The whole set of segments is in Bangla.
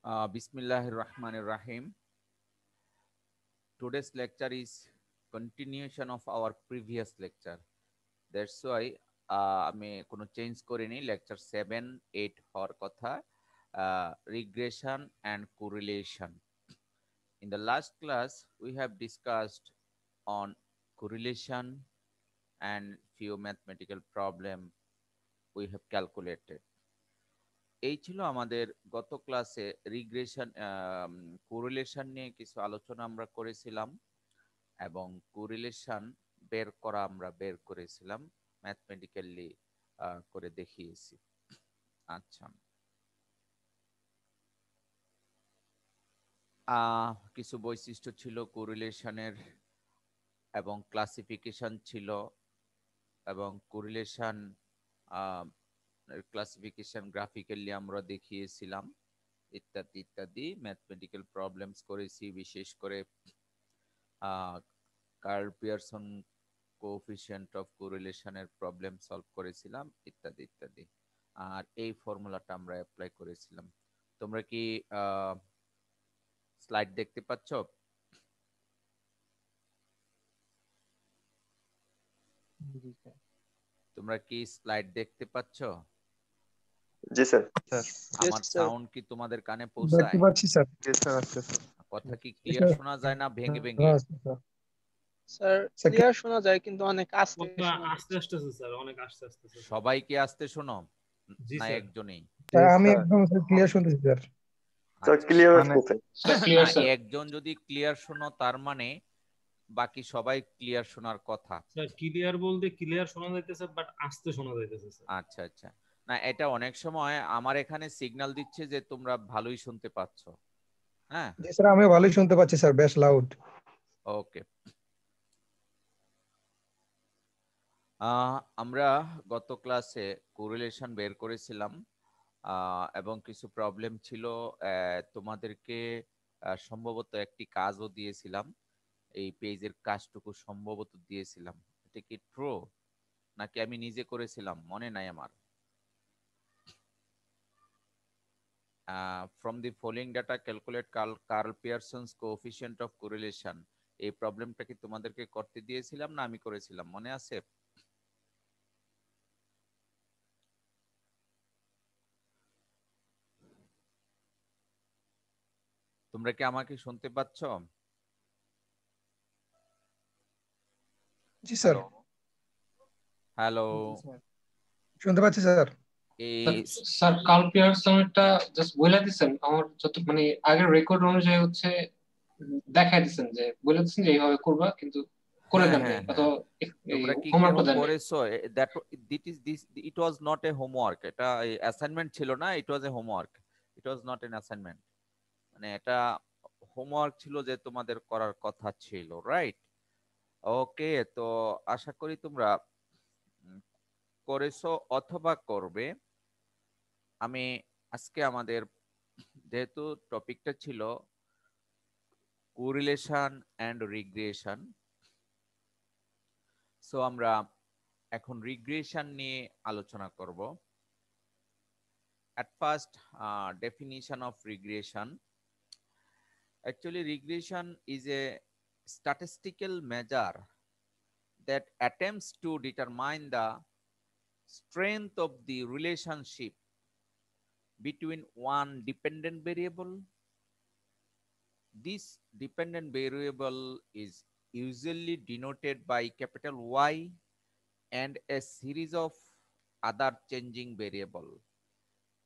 Bismillahir Rahmanir Rahim. Today's lecture is continuation of our previous lecture. That's why আমি কোনো চেঞ্জ করিনি lecture 7, 8 হওয়ার কথা regression and correlation. In the last class we have discussed on correlation and few mathematical problem we have calculated. এই ছিল আমাদের গত ক্লাসে রিগ্রেশন কোরিলেশন নিয়ে কিছু আলোচনা আমরা করেছিলাম এবং কোরিলেশন বের করেছিলাম ম্যাথমেটিক্যালি করে দেখিয়েছি। আচ্ছা, কিছু বৈশিষ্ট্য ছিল কোরিলেশনের এবং ক্লাসিফিকেশন ছিল এবং কোরিলেশন ক্লাসিফিকেশন গ্রাফিক্যালি আমরা দেখিয়েছিলাম ইত্যাদি ইত্যাদি ম্যাথমেটিক্যাল প্রবলেমস করেছি, বিশেষ করে কার্ল পিয়ারসন কোএফিসিয়েন্ট অফ কোরিলেশনের প্রবলেম সলভ করেছিলাম ইত্যাদি ইত্যাদি। আর এই ফর্মুলাটা আমরা অ্যাপ্লাই করেছিলাম। তোমরা কি স্লাইড দেখতে পাচ্ছ? তোমরা কি স্লাইড দেখতে পাচ্ছ? জি স্যার। আমার সাউন্ড কি তোমাদের কানে পৌঁছায়? দেখতে পাচ্ছি স্যার। জি স্যার, আচ্ছা স্যার। কথা কি ক্লিয়ার শোনা যায় না ভেঙে ভেঙে? স্যার ক্লিয়ার শোনা যায় কিন্তু অনেক আস্তে আস্তে আস্তে স্যার, অনেক আস্তে আস্তে। সবাই কি আস্তে শোনো জি না স্যার। একজনই? আমি একদম ক্লিয়ার শুনতেছি স্যার। স্যার ক্লিয়ার মানে আছে। একজন যদি ক্লিয়ার শোনো তার মানে বাকি সবাই ক্লিয়ার শোনার কথা। স্যার ক্লিয়ার বলতে ক্লিয়ার শোনা যাইতেছে বাট আস্তে শোনা যাইতেছে স্যার। আচ্ছা আচ্ছা, না এটা অনেক সময় আমার এখানে সিগন্যাল দিচ্ছে যে তোমরা ভালোই শুনতে পাচ্ছ। হ্যাঁ জি স্যার, আমি ভালোই শুনতে পাচ্ছি স্যার, বেশ লাউড। ওকে। আমরা গত ক্লাসে কোরিলেশন বের করেছিলাম এবং কিছু প্রবলেম ছিল। তোমাদেরকে সম্ভবত একটি কাজও দিয়েছিলাম, এই পেজের কাজটুকু সম্ভবত দিয়েছিলাম। এটা কি ট্রু নাকি আমি নিজে করেছিলাম মনে নাই আমার। From the following data calculate Karl Pearson's coefficient of correlation, এই প্রবলেমটা কি তোমাদেরকে করতে দিয়েছিলাম না আমি করেছিলাম মনে আছে? তোমরা কি আমাকে শুনতে পাচ্ছ? জি স্যার। হ্যালো, শুনতে পাচ্ছি স্যার। স্যার কার্ল পিয়ারসনটা জাস্ট বলে দিছেন আমার যত মানে আগের রেকর্ড অনুযায়ী হচ্ছে দেখাই দিছেন যে বলে দিছেন যে এইভাবে করবা কিন্তু করে দেন নাই অথবা তোমরা কি হোমওয়ার্কও দেন নাই। করেছো? That it was not a homework, এটা অ্যাসাইনমেন্ট ছিল না, it was a homework, it was not an assignment. মানে এটা হোমওয়ার্ক ছিল যে তোমাদের করার কথা ছিল, রাইট? ওকে, তো আশা করি তোমরা করেছো অথবা করবে। আমি আজকে আমাদের যেহেতু টপিকটা ছিল কোরিলেশন এন্ড রিগ্রেশন, সো আমরা এখন রিগ্রেশন নিয়ে আলোচনা করব। At first, definition of regression. Actually, regression is a statistical measure that attempts to determine the strength of the relationship between one dependent variable. This dependent variable is usually denoted by capital Y and a series of other changing variable.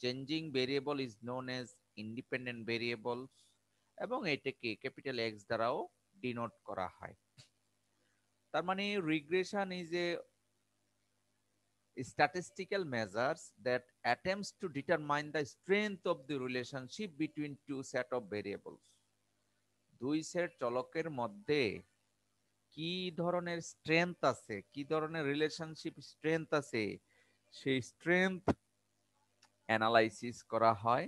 Changing variable is known as independent variables এবং এটাকে ক্যাপিটাল এক্স দ্বারাও ডিনোট করা হয়। তার মানে regression is a statistical measures that attempts to determine the strength of the relationship between two set of variables. দুই সেট চলকের মধ্যে কি ধরনের স্ট্রেংথ আছে, কি ধরনের রিলেশনশিপ স্ট্রেংথ আছে, সেই স্ট্রেংথ অ্যানালাইসিস করা হয়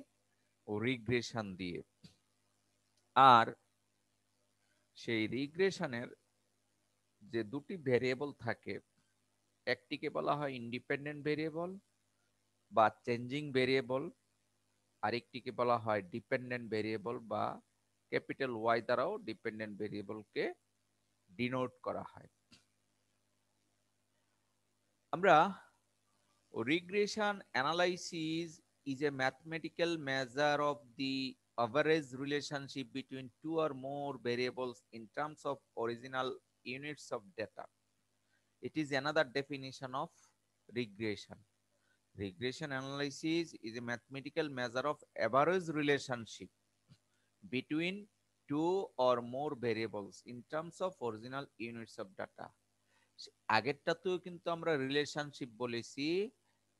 ও রিগ্রেশন দিয়ে। আর সেই রিগ্রেশনের যে দুটি ভেরিয়েবল থাকে, একটিকে বলা হয় ইন্ডিপেন্ডেন্ট ভেরিয়েবল বা চেঞ্জিং ভেরিয়েবল, আরেকটিকে বলা হয় ডিপেন্ডেন্ট ভেরিয়েবল, বা ক্যাপিটাল ওয়াই দ্বারাও ডিপেন্ডেন্ট ভেরিয়েবলকে ডিনোট করা হয়। আমরা regression analysis is a mathematical measure of the average relationship between two or more variables in terms of original units of data. It is another definition of regression. Regression analysis is a mathematical measure of average relationship between two or more variables in terms of original units of data. আগেরটাতেও কিন্তু আমরা রিলেশনশিপ বলেছি,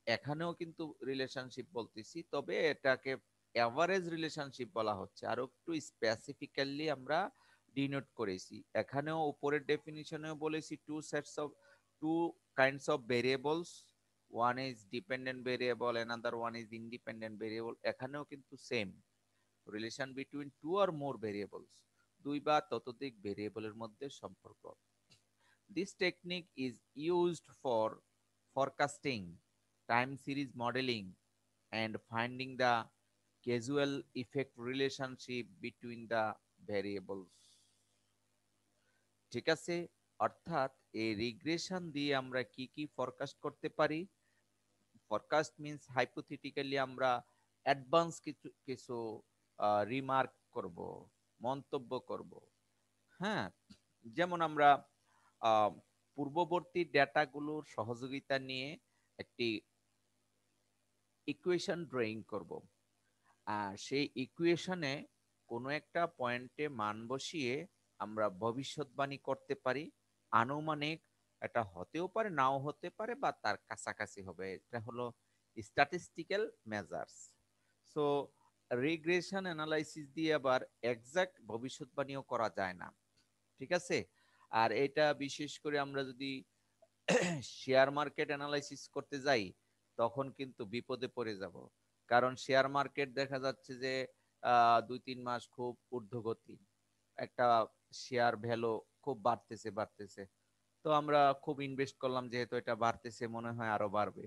এখানেও কিন্তু রিলেশনশিপ বলতেছি, তবে এটাকে এভারেজ রিলেশনশিপ বলা হচ্ছে। আরো একটু স্পেসিফিক্যালি আমরা ডিনোট করেছি। এখানেও উপরের ডেফিনিশনেও বলেছি two kinds of variables, one is dependent variable, another one is independent variable. এখানেও কিন্তু same, relation between two or more variables, দুই বা ততোধিক ভেরিয়েবলের মধ্যে সম্পর্ক। This technique is used for forecasting, time series modeling, and finding the causal effect relationship between the variables. ঠিক আছে, অর্থাৎ এই রিগ্রেশন দিয়ে আমরা কি কি ফরকাস্ট করতে পারি। ফরকাস্ট মিন্স হাইপোথেটিক্যালি আমরা অ্যাডভান্স কিছু কিছু রিমার্ক করব, মন্তব্য করব। হ্যাঁ, যেমন আমরা পূর্ববর্তী ডেটাগুলোর সহযোগিতা নিয়ে একটি ইকুয়েশন ড্রয়িং করব, আর সেই ইকুয়েশনে কোনো একটা পয়েন্টে মান বসিয়ে আমরা ভবিষ্যৎবাণী করতে পারি। আনুমানিক, এটা হতেও পারে নাও হতে পারে, বা তার কাছাকাছি হবে। এটা হলো statistical measures. So regression analysis দিয়ে আবার এক্সাক্ট ভবিষ্যৎবাণীও করা যায় না, ঠিক আছে। আর এটা বিশেষ করে আমরা যদি শেয়ার মার্কেট অ্যানালাইসিস করতে যাই তখন কিন্তু বিপদে পড়ে যাব, কারণ শেয়ার মার্কেট দেখা যাচ্ছে যে 2-3 মাস খুব ঊর্ধ্বগতি, একটা শেয়ার ভ্যালু খুব বাড়তেছে বাড়তেছে, তো আমরা খুব ইনভেস্ট করলাম, যেহেতু এটা বাড়তেছে মনে হয় আরো বাড়বে,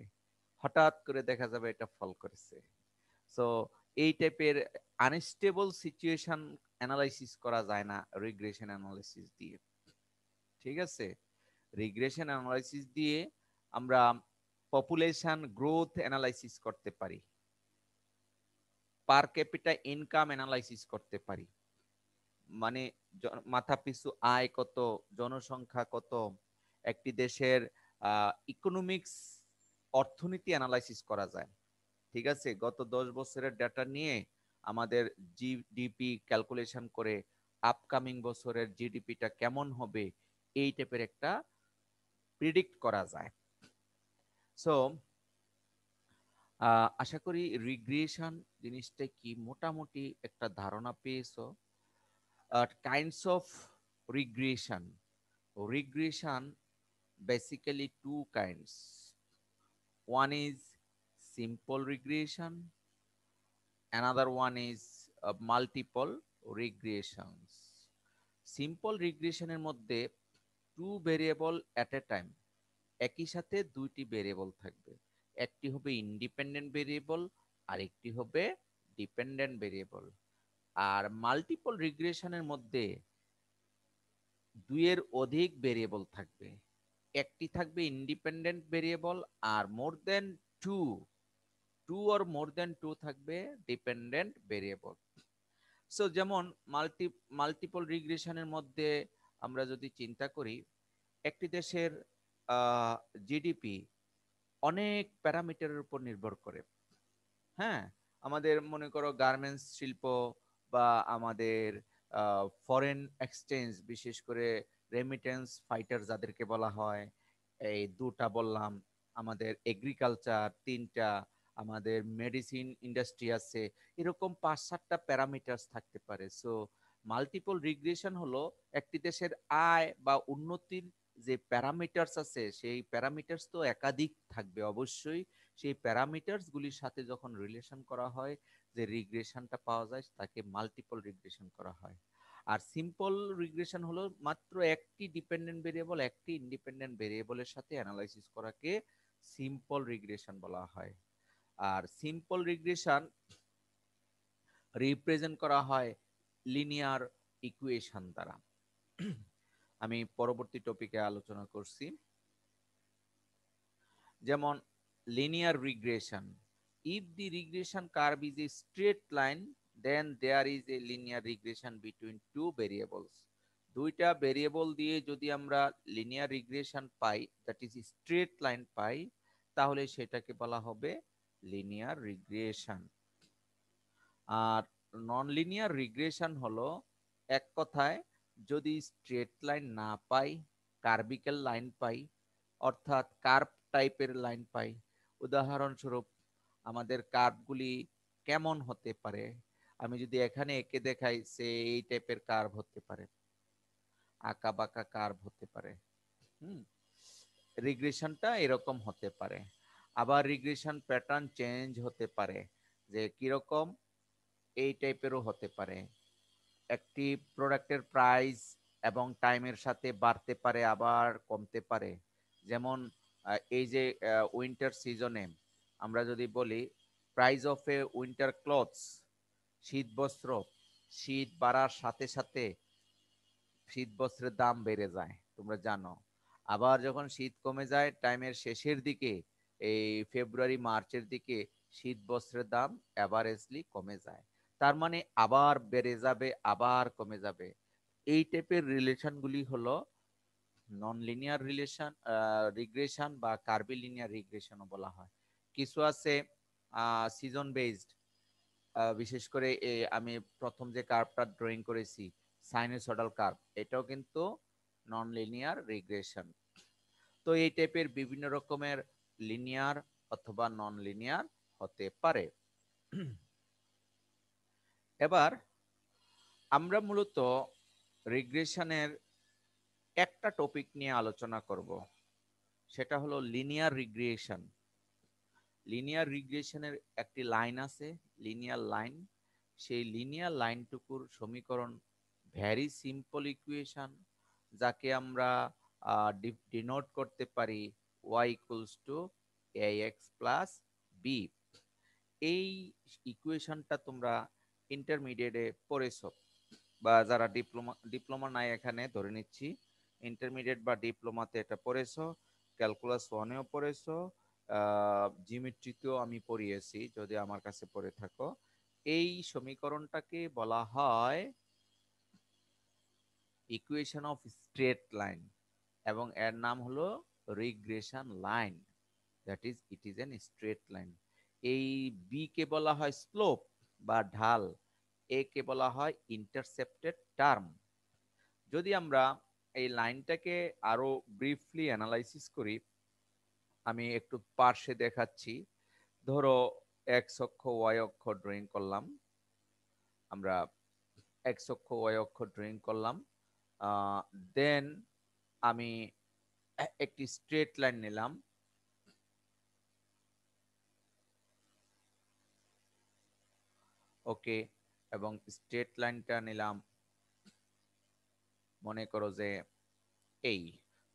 হঠাৎ করে দেখা যাবে এটা ফল করেছে। সো এই টাইপের আনস্টেবল সিচুয়েশন অ্যানালাইসিস করা যায় না রিগ্রেশন অ্যানালাইসিস দিয়ে, ঠিক আছে। রিগ্রেশন অ্যানালাইসিস দিয়ে আমরা পপুলেশন গ্রোথ অ্যানালাইসিস করতে পারি, পার ক্যাপিটা ইনকাম অ্যানালাইসিস করতে পারি, মানে মাথা পিছু আয় কত, জনসংখ্যা কত, একটি দেশের ইকোনমিক্স অর্থনীতি অ্যানালাইসিস করা যায়, ঠিক আছে। গত 10 বছরের ডেটা নিয়ে আমাদের জিডিপি ক্যালকুলেশন করে আপকামিং বছরের জিডিপিটা কেমন হবে এই টাইপের একটা প্রিডিক্ট করা যায়। সো আশা করি রিগ্রেশন জিনিসটা কি মোটামুটি একটা ধারণা পেয়েছো। Kinds of regression, regression basically two kinds. One is simple regression, another one is multiple regressions. Simple regression এর মধ্যে two variable at a time, একই সাথে দুইটি ভেরিয়েবল থাকবে, একটি হবে ইন্ডিপেন্ডেন্ট ভেরিয়েবল আর একটি হবে ডিপেন্ডেন্ট ভেরিয়েবল। আর মাল্টিপল রিগ্রেশনের মধ্যে দুইয়ের অধিক ভেরিয়েবল থাকবে, একটি থাকবে ইন্ডিপেন্ডেন্ট ভেরিয়েবল আর more than two or more than two থাকবে ডিপেন্ডেন্ট ভেরিয়েবল। সো যেমন মাল্টিপল রিগ্রেশনের মধ্যে আমরা যদি চিন্তা করি, একটি দেশের জিডিপি অনেক প্যারামিটারের উপর নির্ভর করে। হ্যাঁ, আমাদের মনে করো গার্মেন্টস শিল্প বা আমাদের ফরেন এক্সচেঞ্জ, বিশেষ করে রেমিটেন্স ফাইটার যাদেরকে বলা হয়, এই দুটা বললাম, আমাদের এগ্রিকালচার তিনটা, আমাদের মেডিসিন ইন্ডাস্ট্রি আছে, এরকম 5-7টা প্যারামিটার্স থাকতে পারে। সো মাল্টিপল রিগ্রেশন হলো একটি দেশের আয় বা উন্নতির যে প্যারামিটার্স আছে, সেই প্যারামিটার্স তো একাধিক থাকবে অবশ্যই, সেই প্যারামিটার্স গুলির সাথে যখন রিলেশন করা হয়, যে রিগ্রেশনটা পাওয়া যায় তাকে মাল্টিপল রিগ্রেশন করা হয়। আর সিম্পল রিগ্রেশন হলো মাত্র একটি ডিপেন্ডেন্ট ভেরিয়েবল একটি ইন্ডিপেন্ডেন্ট ভেরিয়েবলের সাথে অ্যানালাইসিস করাকে সিম্পল রিগ্রেশন বলা হয়। আর সিম্পল রিগ্রেশন রিপ্রেজেন্ট করা হয় লিনিয়ার ইকুয়েশন দ্বারা। আমি পরবর্তী টপিকে আলোচনা করছি, যেমন linear regression. If the regression curve is a straight line, then there is a linear regression between two variables. দুইটা ভেরিয়েবল দিয়ে যদি আমরা লিনিয়ার রিগ্রেশন পাই, দ্যাট ইজ স্ট্রেট লাইন পাই, তাহলে সেটাকে বলা হবে লিনিয়ার রিগ্রেশন। আর নন লিনিয়ার রিগ্রেশন হলো এক কথায় যদি স্ট্রেট লাইন না পাই, কার্ভিক্যাল লাইন পাই, অর্থাৎ কার্ভ টাইপের লাইন পাই। উদাহরণস্বরূপ আমাদের কার্ভগুলি কেমন হতে পারে, আমি যদি এখানে এঁকে দেখাই, সে এই টাইপের কার্ভ হতে পারে, আঁকা বাঁকা কার্ভ হতে পারে। রিগ্রেশনটা এরকম হতে পারে। আবার রিগ্রেশন প্যাটার্ন চেঞ্জ হতে পারে, যে কিরকম, এই টাইপেরও হতে পারে। একটি প্রোডাক্টের প্রাইস এবং টাইমের সাথে বাড়তে পারে, আবার কমতে পারে। যেমন এই যে উইন্টার সিজনে আমরা যদি বলি price of a winter clothes, শীত বস্ত্র, শীত বাড়ার সাথে সাথে শীত বস্ত্রের দাম বেড়ে যায়, তোমরা জানো। আবার যখন শীত কমে যায় টাইমের শেষের দিকে, এই ফেব্রুয়ারি মার্চের দিকে, শীত বস্ত্রের দাম অ্যাভারেজলি কমে যায়। তার মানে আবার বেড়ে যাবে, আবার কমে যাবে। এই টাইপের রিলেশনগুলি হলো নন লিনিয়ার রিলেশন, রিগ্রেশন বা কার্ভিলিনিয়ার রিগ্রেশনও বলা হয়। কিছু আছে সিজন বেসড, বিশেষ করে আমি প্রথম যে কার্ভটা ড্রয়িং করেছি সাইনোসয়েডাল কার্ভ, এটাও কিন্তু নন লিনিয়ার রিগ্রেশন। তো এই টাইপের বিভিন্ন রকমের লিনিয়ার অথবা নন লিনিয়ার হতে পারে। এবার আমরা মূলত রিগ্রেশনের একটা টপিক নিয়ে আলোচনা করব, সেটা হলো লিনিয়ার রিগ্রেশন। লিনিয়ার রিগ্রেশনের একটি লাইন আছে, লিনিয়ার লাইন। সেই লিনিয়ার লাইনটুকুর সমীকরণ ভেরি সিম্পল ইকুয়েশন, যাকে আমরা ডিনোট করতে পারি y equals to ax plus b। এই ইকুয়েশনটা তোমরা ইন্টারমিডিয়েটে পড়েছো, বা যারা ডিপ্লোমা নাই এখানে ধরে নিচ্ছি, ইন্টারমিডিয়েট বা ডিপ্লোমাতে এটা পড়েছো, ক্যালকুলাস 1-এও পড়েছো, জিওমেট্রিতেও আমি পড়িয়েছি যদি আমার কাছে পড়ে থাকো। এই সমীকরণটাকে বলা হয় ইকুয়েশন অফ স্ট্রেট লাইন, এবং এর নাম হলো regression line, that is it is an straight line. এই বি কে বলা হয় স্লোপ বা ঢাল, এ কে বলা হয় ইন্টারসেপ্টেড টার্ম। যদি আমরা এই লাইনটাকে আরো ব্রিফলি অ্যানালাইসিস করি, আমি একটু পার্শ্বে দেখাচ্ছি। ধরো এক্স অক্ষ ওয়াই অক্ষ ড্রয়িং করলাম, আমরা এক্স অক্ষ ওয়াই অক্ষ ড্রয়িং করলাম, দেন আমি একটি স্ট্রেট লাইন নিলাম, ওকে, এবং স্ট্রেট লাইনটা নিলাম, মনে করো যে এই,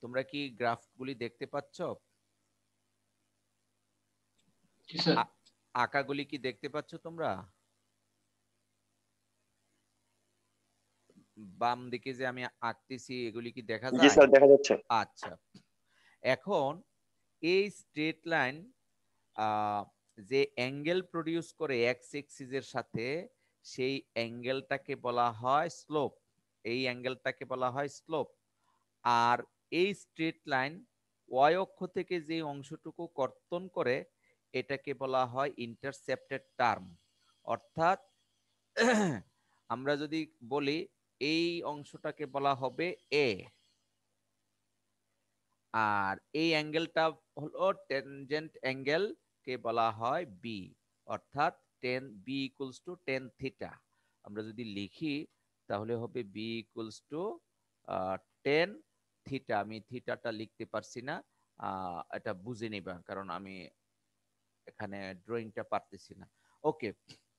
তোমরা কি গ্রাফগুলি দেখতে পাচ্ছ? আঁকাগুলি কি দেখতে পাচ্ছ তোমরা? বাম দিকে যে আমি আঁকতেছি এগুলি কি দেখা জি যায়? স্যার, দেখা যাচ্ছে। আচ্ছা, এখন এই স্ট্রেট লাইন যে অ্যাঙ্গেল প্রডিউস করে এক্স এক্সিসের সাথে, সেই অ্যাঙ্গেলটাকে বলা হয় স্লোপ। এই অ্যাঙ্গেলটাকে বলা হয় স্লোপ। আর এই স্ট্রেট লাইন ওয়াই অক্ষ থেকে যে অংশটুকু কর্তন করে, এটাকে বলা হয় ইন্টারসেপ্টেড টার্ম। অর্থাৎ আমরা যদি বলি এই অংশটাকে বলা হবে এ, আর এই অ্যাঙ্গেলটা হলো টেনজেন্ট অ্যাঙ্গেল, কে বলা হয় বি, অর্থাৎ tan B equals to tan theta. আমরা যদি লিখি তাহলে হবে B equals to tan theta. আমি থিটাটা লিখতে পারছি না, এটা বুঝে নিবা, কারণ আমি এখানে ড্রয়িংটা পারতেছি না। ওকে,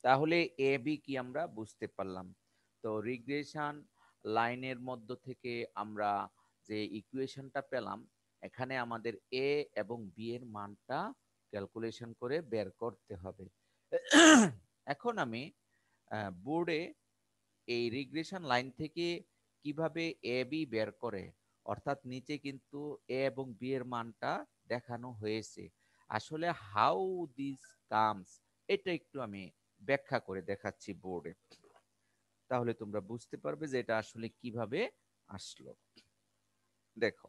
তাহলে এ বি কি আমরা বুঝতে পারলাম। তো রিগ্রেশন লাইনের মধ্য থেকে আমরা যে ইকুয়েশনটা পেলাম, এখানে আমাদের এ এবং বি এর মানটা ক্যালকুলেশন করে বের করতে হবে। এখন আমি বোর্ডে এই রিগ্রেশন লাইন থেকে কিভাবে এ বি বের করে, অর্থাৎ নিচে কিন্তু এ এবং বি এর মানটা দেখানো হয়েছে। আসলে হাউ দিস কামস এটা একটু আমি ব্যাখ্যা করে দেখাচ্ছি বোর্ডে, তাহলে তোমরা বুঝতে পারবে যে এটা আসলে কিভাবে আসলো। দেখো,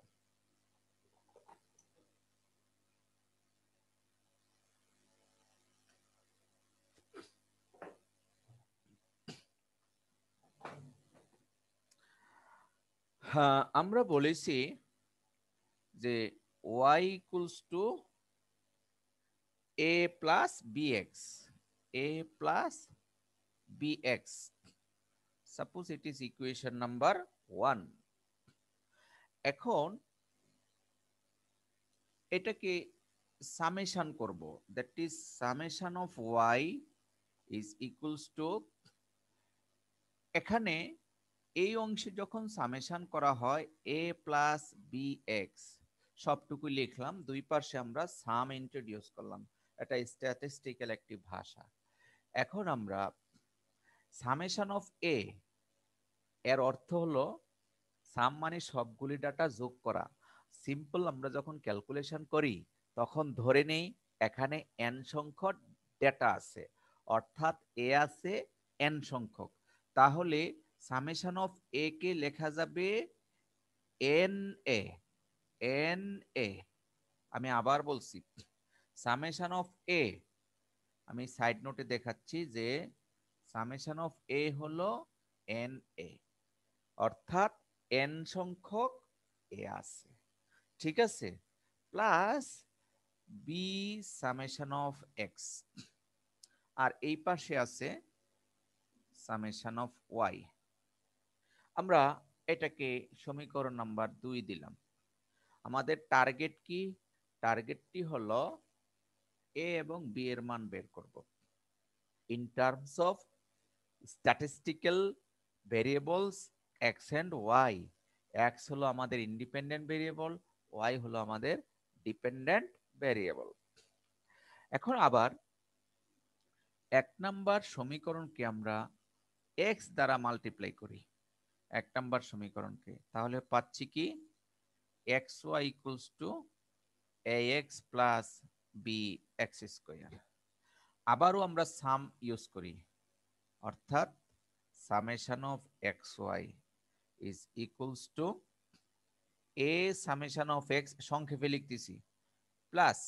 হ্যাঁ আমরা বলেছি যে y equals to a plus bx, a plus bx, suppose it is equation number 1। এখন এটাকে সামেশন করব, that is summation of y is equals two, এখানে এই অংশে যখন সামেশন করা হয় a প্লাস bx সবটুকু লিখলাম, দুই পাশে আমরা সাম ইন্ট্রোডিউস করলাম, এটা স্ট্যাটিস্টিক্যাল একটি ভাষা। এখন আমরা সামেশন অফ a এর অর্থ হলো সাম মানে সবগুলি ডাটা যোগ করা। সিম্পল আমরা যখন ক্যালকুলেশন করি তখন ধরে নেই এখানে n সংখ্যক ডেটা আছে, অর্থাৎ এ আছে n সংখ্যক, তাহলে সামেশন অফ এ কে লেখা যাবে এন এ, এন এ। আমি আবার বলছি, সামেশন অফ এ, আমি সাইড নোটে দেখাচ্ছি যে সামেশন অফ এ হলো এন এ, অর্থাৎ এন সংখ্যক এ আছে, ঠিক আছে, plus B summation of X, আর এই পাশে আছে সামেশন অফ ওয়াই। আমরা এটাকে সমীকরণ নাম্বার 2 দিলাম। আমাদের টার্গেট কি? টার্গেটটি হলো এ এবং বি এর মান বের করব in terms of statistical variables X and Y. X হলো আমাদের ইন্ডিপেন্ডেন্ট ভেরিয়েবল, ওয়াই হলো আমাদের ডিপেন্ডেন্ট ভেরিয়েবল। এখন আবার 1 নাম্বার সমীকরণকে আমরা এক্স দ্বারা মাল্টিপ্লাই করি 1 নাম্বার সমীকরণকে, তাহলে পাচ্ছি কি X Y equals to ax plus bx square. আবারও আমরা সাম ইউজ করি, অর্থাৎ summation of x Y is equals to a summation of X সংক্ষেপে লিখতেছি plus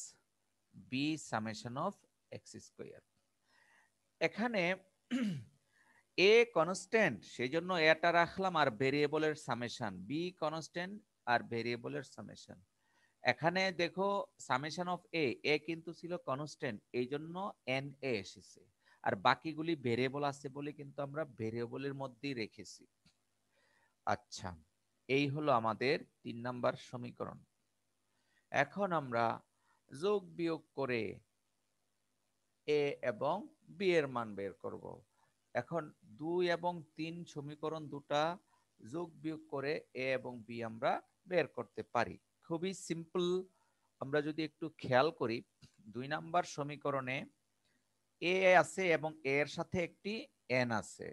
b summation of X square. এখানে এ কনস্ট্যান্ট, সেই জন্য এটা রাখলাম, আর ভেরিয়েবলের সামেশন, বি কনস্ট্যান্ট আর ভেরিয়েবলের সামেশন। এখানে দেখো সামেশন অফ এ, এ কিন্তু ছিল কনস্ট্যান্ট, এই জন্য এন এ এসেছে, আর বাকিগুলি ভেরিয়েবল আছে বলে কিন্তু আমরা ভেরিয়েবলের মধ্যেই রেখেছি। আচ্ছা, এই হলো আমাদের 3 নাম্বার সমীকরণ। এখন আমরা যোগ বিয়োগ করে এ এবং বি এর মান বের করব। এখন 2 এবং 3 সমীকরণ দুটা যোগ বিয়োগ করে এ এবং বি আমরা বের করতে পারি, খুবই সিম্পল। আমরা যদি একটু খেয়াল করি, 2 নাম্বার সমীকরণে এ আছে এবং এর সাথে একটি এন আছে।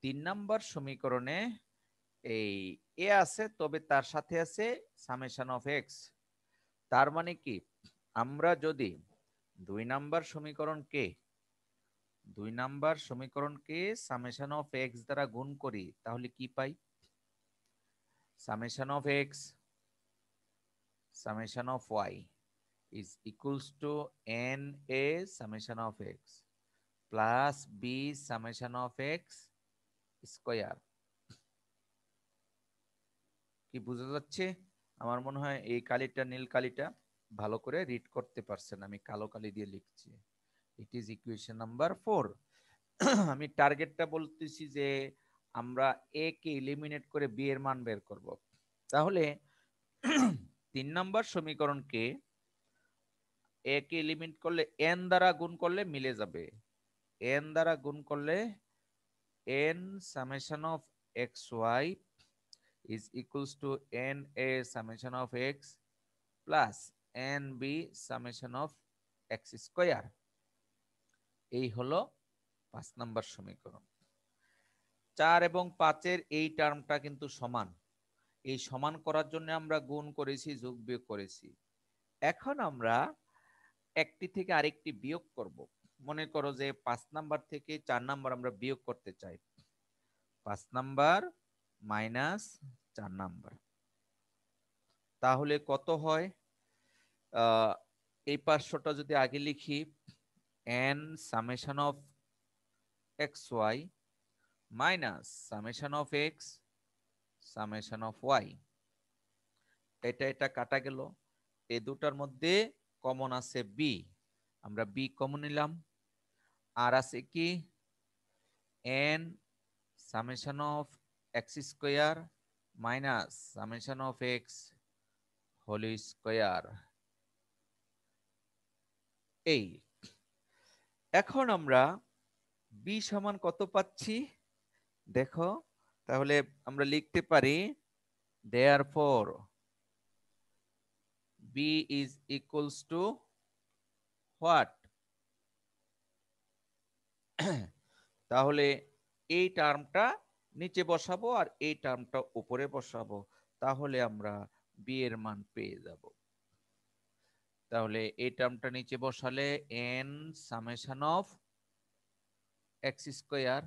3 নাম্বার সমীকরণে এই এ আছে, তবে তার সাথে আছে সামেশন অফ এক্স। তার মানে কি, আমরা যদি 2 নাম্বার সমীকরণকে সামেশন অফ এক্স দ্বারা গুণ করি, তাহলে কি পাই? Summation of X summation of y is equals to na summation of x plus b summation of x square। কি বোঝা যাচ্ছে? আমার মনে হয় এই কালিটা, নীল কালিটা ভালো করে রিড করতে পারছেন, আমি কালো কালি দিয়ে লিখছি। It is equation number 4। আমি টার্গেটটা বলতেছি যে আমরা এ কে এলিমিনেট করে বি এর মান বের করব। তাহলে 3 নাম্বার সমীকরণকে এ কে এলিমিনেট করলে এন দ্বারা গুণ করলে মিলে যাবে, এন দ্বারা গুণ করলে N summation of x Y is equals to n a summation of x plus n b summation of x square। এই হলো 5 নাম্বার সমীকরণ। 4 এবং 5-এর এই টার্মটা কিন্তু সমান। এই সমান করার জন্য আমরা গুণ করেছি, যোগ বিয়োগ করেছি। এখন আমরা একটি থেকে আরেকটি বিয়োগ করব। মনে করো যে 5 নাম্বার থেকে 4 নাম্বার আমরা বিয়োগ করতে চাই। 5 নাম্বার মাইনাস 4 নাম্বার, তাহলে কত হয়? এই পাঁচশোটা যদি আগে লিখি, n summation of x Y minus summation of x summation of Y. এটা কাটা গেল। এই দুটার মধ্যে কমন আছে বি, আমরা বি কমন নিলাম। আর আছে কি? n summation of x square minus summation of X whole square. এই এখন আমরা বি সমান কত পাচ্ছি দেখো, তাহলে আমরা লিখতে পারি therefore b is equals to what? তাহলে এই টার্মটা নিচে বসাবো আর এই টার্মটা উপরে বসাবো, তাহলে আমরা বি এর মান পেয়ে যাব। তাহলে এই টার্মটা নিচে বসালে n summation of x square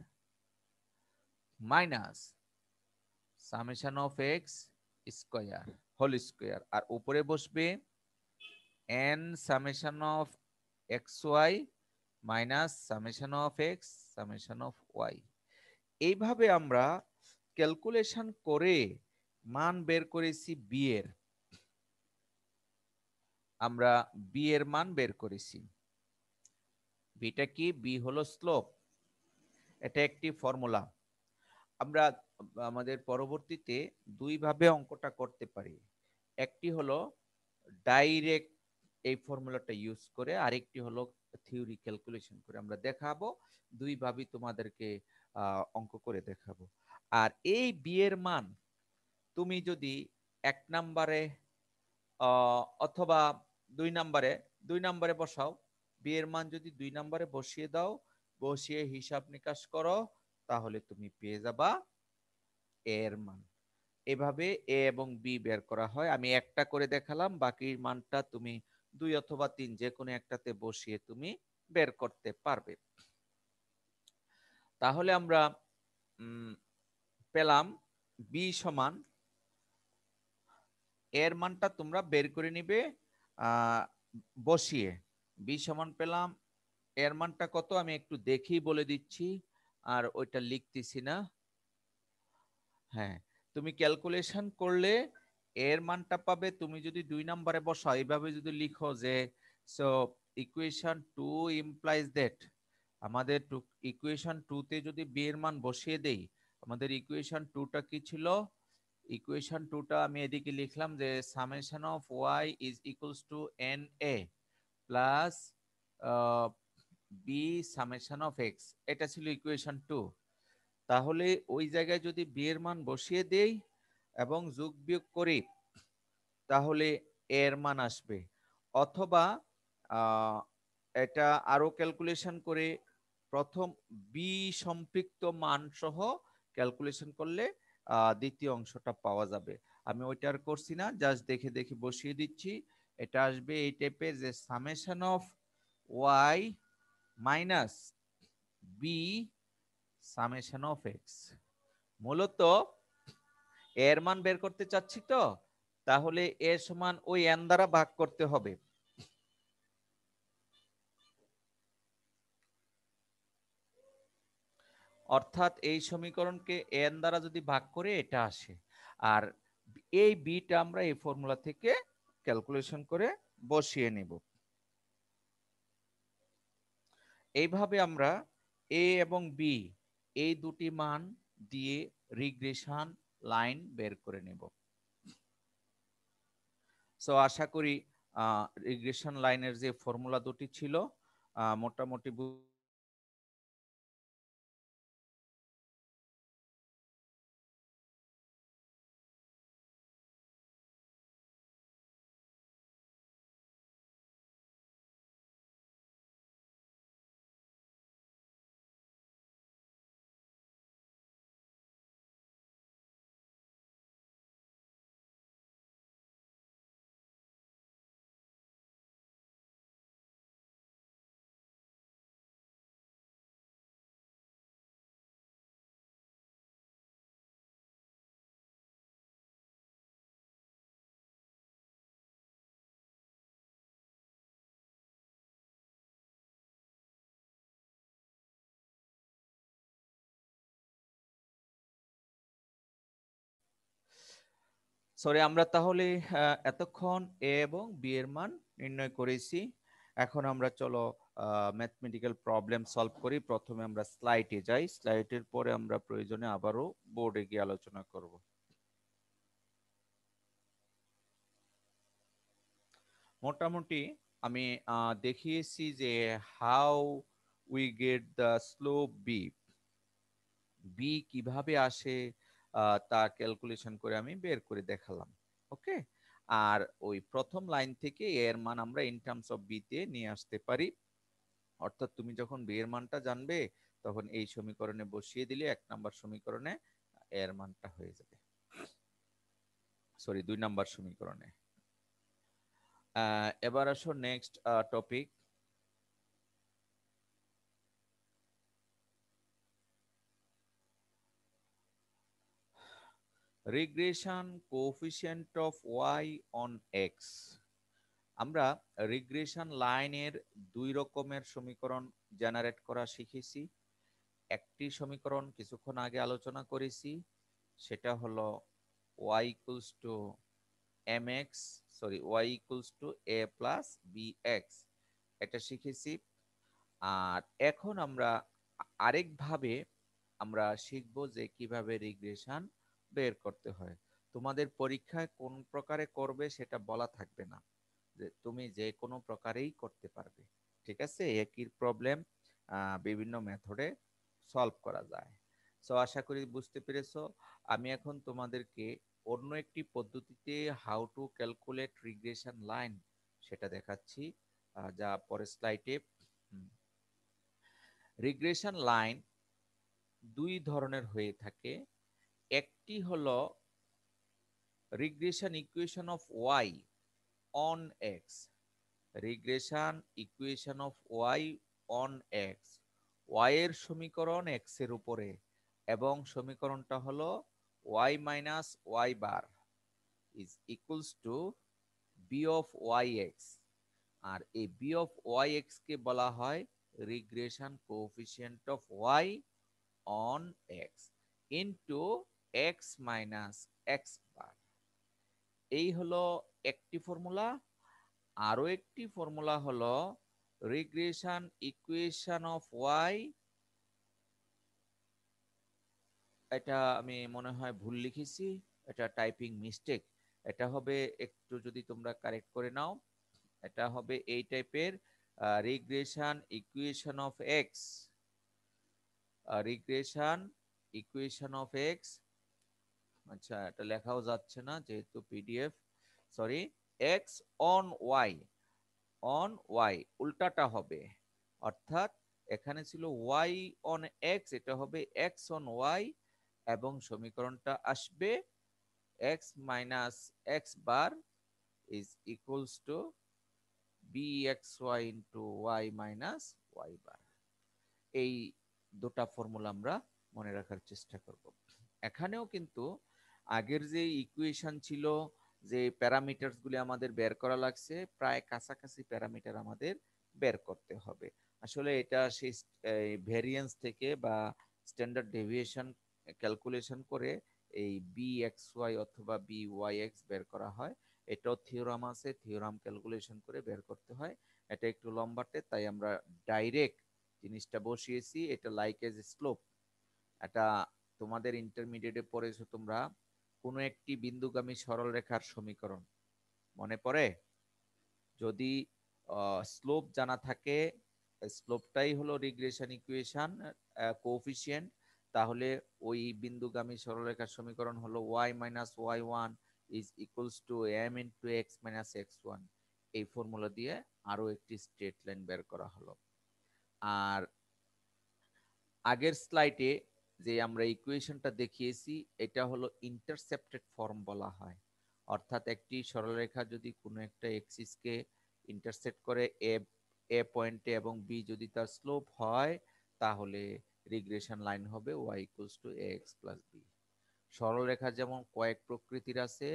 minus summation of x square whole square, আর উপরে বসবে n summation of x Y minus summation of x summation of y. এইভাবে আমরা ক্যালকুলেশন করে মান বের করেছি বি এর। আমরা বি এর মান বের করেছি। বিটা কি? বি হলো স্লোপ। এটা একটি ফর্মুলা। আমরা আমাদের পরবর্তীতে দুই ভাবে অঙ্কটা করতে পারি। একটি হলো ডাইরেক্ট এই ফর্মুলাটা ইউজ করে, আরেকটি হলো থিওরি ক্যালকুলেশন করে। আমরা দেখাবো দুই ভাবেই তোমাদেরকে অঙ্ক করে দেখাবো। আর এই বি এর মান তুমি যদি 1 নম্বরে অথবা 2 নম্বরে বসাও, বি এর মান যদি 2 নম্বরে বসিয়ে দাও, বসিয়ে হিসাব নিকাশ করো, তাহলে তুমি পেয়ে যাবা এ এর মান। এভাবে এ এবং বি বের করা হয়। আমি একটা করে দেখালাম, বাকির মানটা তুমি 2 অথবা 3 যে কোনো একটাতে বসিয়ে তুমি বের করতে পারবে। তাহলে আমরা পেলাম বি সমান, এর মানটা তোমরা বের করে নিবে বসিয়ে। বি সমান পেলাম, এর মানটা কত আমি একটু দেখেই বলে দিচ্ছি, আর ওইটা লিখতেছি না। হ্যাঁ, তুমি ক্যালকুলেশন করলে এর মানটা পাবে। তুমি যদি 2 নম্বরে বসাও, এইভাবে যদি লিখো যে সো ইকুয়েশন 2 ইমপ্লাইজ দ্যাট, আমাদের ইকুয়েশন 2 তে যদি বি এর মান বসিয়ে দেই, আমাদের ইকুয়েশন 2টা কি ছিল? ইকুয়েশন 2টা আমি এদিকে লিখলাম যে summation of Y is equals to N A plus B summation of X. এটা ছিল ইকুয়েশন 2। তাহলে ওই জায়গায় যদি বি এর মান বসিয়ে দেই এবং যোগ বিয়োগ করি, তাহলে এর মান আসবে। অথবা এটা আরো ক্যালকুলেশন করে প্রথম বি সম্পৃক্ত মান সহ ক্যালকুলেশন করলে দ্বিতীয় অংশটা পাওয়া যাবে। আমি ওইটা আর করছি না, জাস্ট দেখে দেখে বসিয়ে দিচ্ছি। এটা আসবে এই টাইপের যে summation of Y minus B summation of X. মূলত এর মান বের করতে চাচ্ছি তো, তাহলে এর সমান ওই এন দ্বারা ভাগ করতে হবে। অর্থাৎ এই সমীকরণকে এন দ্বারা যদি ভাগ করে এটা আসে, আর এই বিটা আমরা এই ফর্মুলা থেকে ক্যালকুলেশন করে বসিয়ে নেব। এইভাবে আমরা এ এবং বি এই দুটি মান দিয়ে রিগ্রেশন লাইন বের করে নেব। সো আশা করি রিগ্রেশন লাইনের যে ফর্মুলা দুটি ছিল মোটামুটি সরি, আমরা তাহলে এতক্ষণ এ এবং বি এর মান নির্ণয় করেছি। এখন আমরা চলো ম্যাথমেটিক্যাল প্রবলেম সলভ করি। প্রথমে আমরা স্লাইডে যাই, স্লাইডের পরে আমরা প্রয়োজনে আবারও বোর্ডে গিয়ে আলোচনা করব। মোটামুটি আমি দেখিয়েছি যে how we get the slope B, B কিভাবে আসে তা ক্যালকুলেশন করে আমি বের করে দেখালাম। ওকে, আর ওই প্রথম লাইন থেকে এর মান আমরা ইন টার্মস অফ বি তে নিয়ে আসতে পারি। অর্থাৎ তুমি যখন বি এর মানটা জানবে তখন এই সমীকরণে বসিয়ে দিলে 1 নাম্বার সমীকরণে এর মানটা হয়ে যাবে, সরি 2 নাম্বার সমীকরণে। এবার আসো next topic. Regression coefficient of Y on X. আমরা রিগ্রেশন লাইনের 2 রকমের সমীকরণ জেনারেট করা শিখেছি। একটি সমীকরণ কিছুক্ষণ আগে আলোচনা করেছি, সেটা হলো y equals to mx, sorry y equals to a plus bx, এটা শিখেছি। আর এখন আমরা আরেকভাবে আমরা শিখবো যে কিভাবে রিগ্রেশন বের করতে হয়। তোমাদের পরীক্ষায় কোন প্রকারে করবে সেটা বলা থাকবে না, যে তুমি যে কোনো প্রকারেই করতে পারবে। ঠিক আছে, একই প্রবলেম বিভিন্ন মেথডে সলভ করা যায়। সো আশা করি বুঝতে পেরেছো। আমি এখন তোমাদেরকে অন্য একটি পদ্ধতিতে how to calculate regression line সেটা দেখাচ্ছি, যা পরের স্লাইডে। রিগ্রেশন লাইন 2 ধরনের হয়ে থাকে। একটি হলো regression equation of Y on X, regression equation of Y on X, Y এর সমীকরণ এক্স এর উপরে, এবং সমীকরণটা হলো Y minus Y bar is equals to B of Y X. আর এই বি অফ ওয়াই এক্স কে বলা হয় regression coefficient of Y on X into X minus X bar. এই হলো একটি ফর্মুলা। আরো একটি ফর্মুলা হলো রিগ্রেশন ইকুয়েশন অফ ওয়াই, এটা আমি মনে হয় ভুল লিখেছি, এটা টাইপিং মিস্টেক। এটা হবে, একটু যদি তোমরা কারেক্ট করে নাও, এটা হবে এই টাইপের regression equation of X, regression equation of X. আচ্ছা, এটা লেখাও যাচ্ছে না যেহেতু PDF, sorry, X on Y, on Y উল্টাটা হবে, অর্থাৎ এখানে ছিল ওয়াই অন এক্স, এটা হবে এক্স অন ওয়াই, এবং সমীকরণটা আসবে X minus X bar is equals to B X Y into Y minus Y bar. এই দুটা ফর্মুলা আমরা মনে রাখার চেষ্টা করব। এখানেও কিন্তু আগের যে ইকুয়েশন ছিল, যে প্যারামিটারস গুলি আমাদের বের করা লাগছে, প্রায় কাছাকাছি প্যারামিটার আমাদের বের করতে হবে। আসলে এটা সেই ভেরিয়েন্স থেকে বা স্ট্যান্ডার্ড ডেভিয়েশন ক্যালকুলেশন করে এই বি এক্স ওয়াই অথবা বি ওয়াই এক্স বের করা হয়। এটাও থিওরাম আছে, থিওরাম ক্যালকুলেশন করে বের করতে হয়। এটা একটু লম্বাটে, তাই আমরা ডাইরেক্ট জিনিসটা বসিয়েছি। এটা লাইক এজ স্লোপ, এটা তোমাদের ইন্টারমিডিয়েটে পড়েছো তোমরা, কোনো একটি বিন্দুগামী সরলরেখার সমীকরণ মনে পড়ে? যদি স্লোপ জানা থাকে, স্লোপটাই হলো রিগ্রেশন ইকুয়েশন কোএফিসিয়েন্ট, তাহলে ওই বিন্দুগামী সরলরেখার সমীকরণ হলো y minus Y one is equals to m into X minus X one. এই ফর্মুলা দিয়ে আরো একটি স্ট্রেট লাইন বের করা হলো। আর আগের স্লাইডে যে আমরা ইকুয়েশনটা দেখিয়েছি, এটা হলো ইন্টারসেপ্টেড ফর্ম বলা হয়। অর্থাৎ একটি সরলরেখা যদি কোনো একটা এক্সিসকে ইন্টারসেক্ট করে এ পয়েন্টে এবং বি যদি তার স্লোপ হয়, তাহলে রিগ্রেশন লাইন হবে y equals to ax plus b। সরলরেখা যেমন কয়েক প্রকৃতির আছে,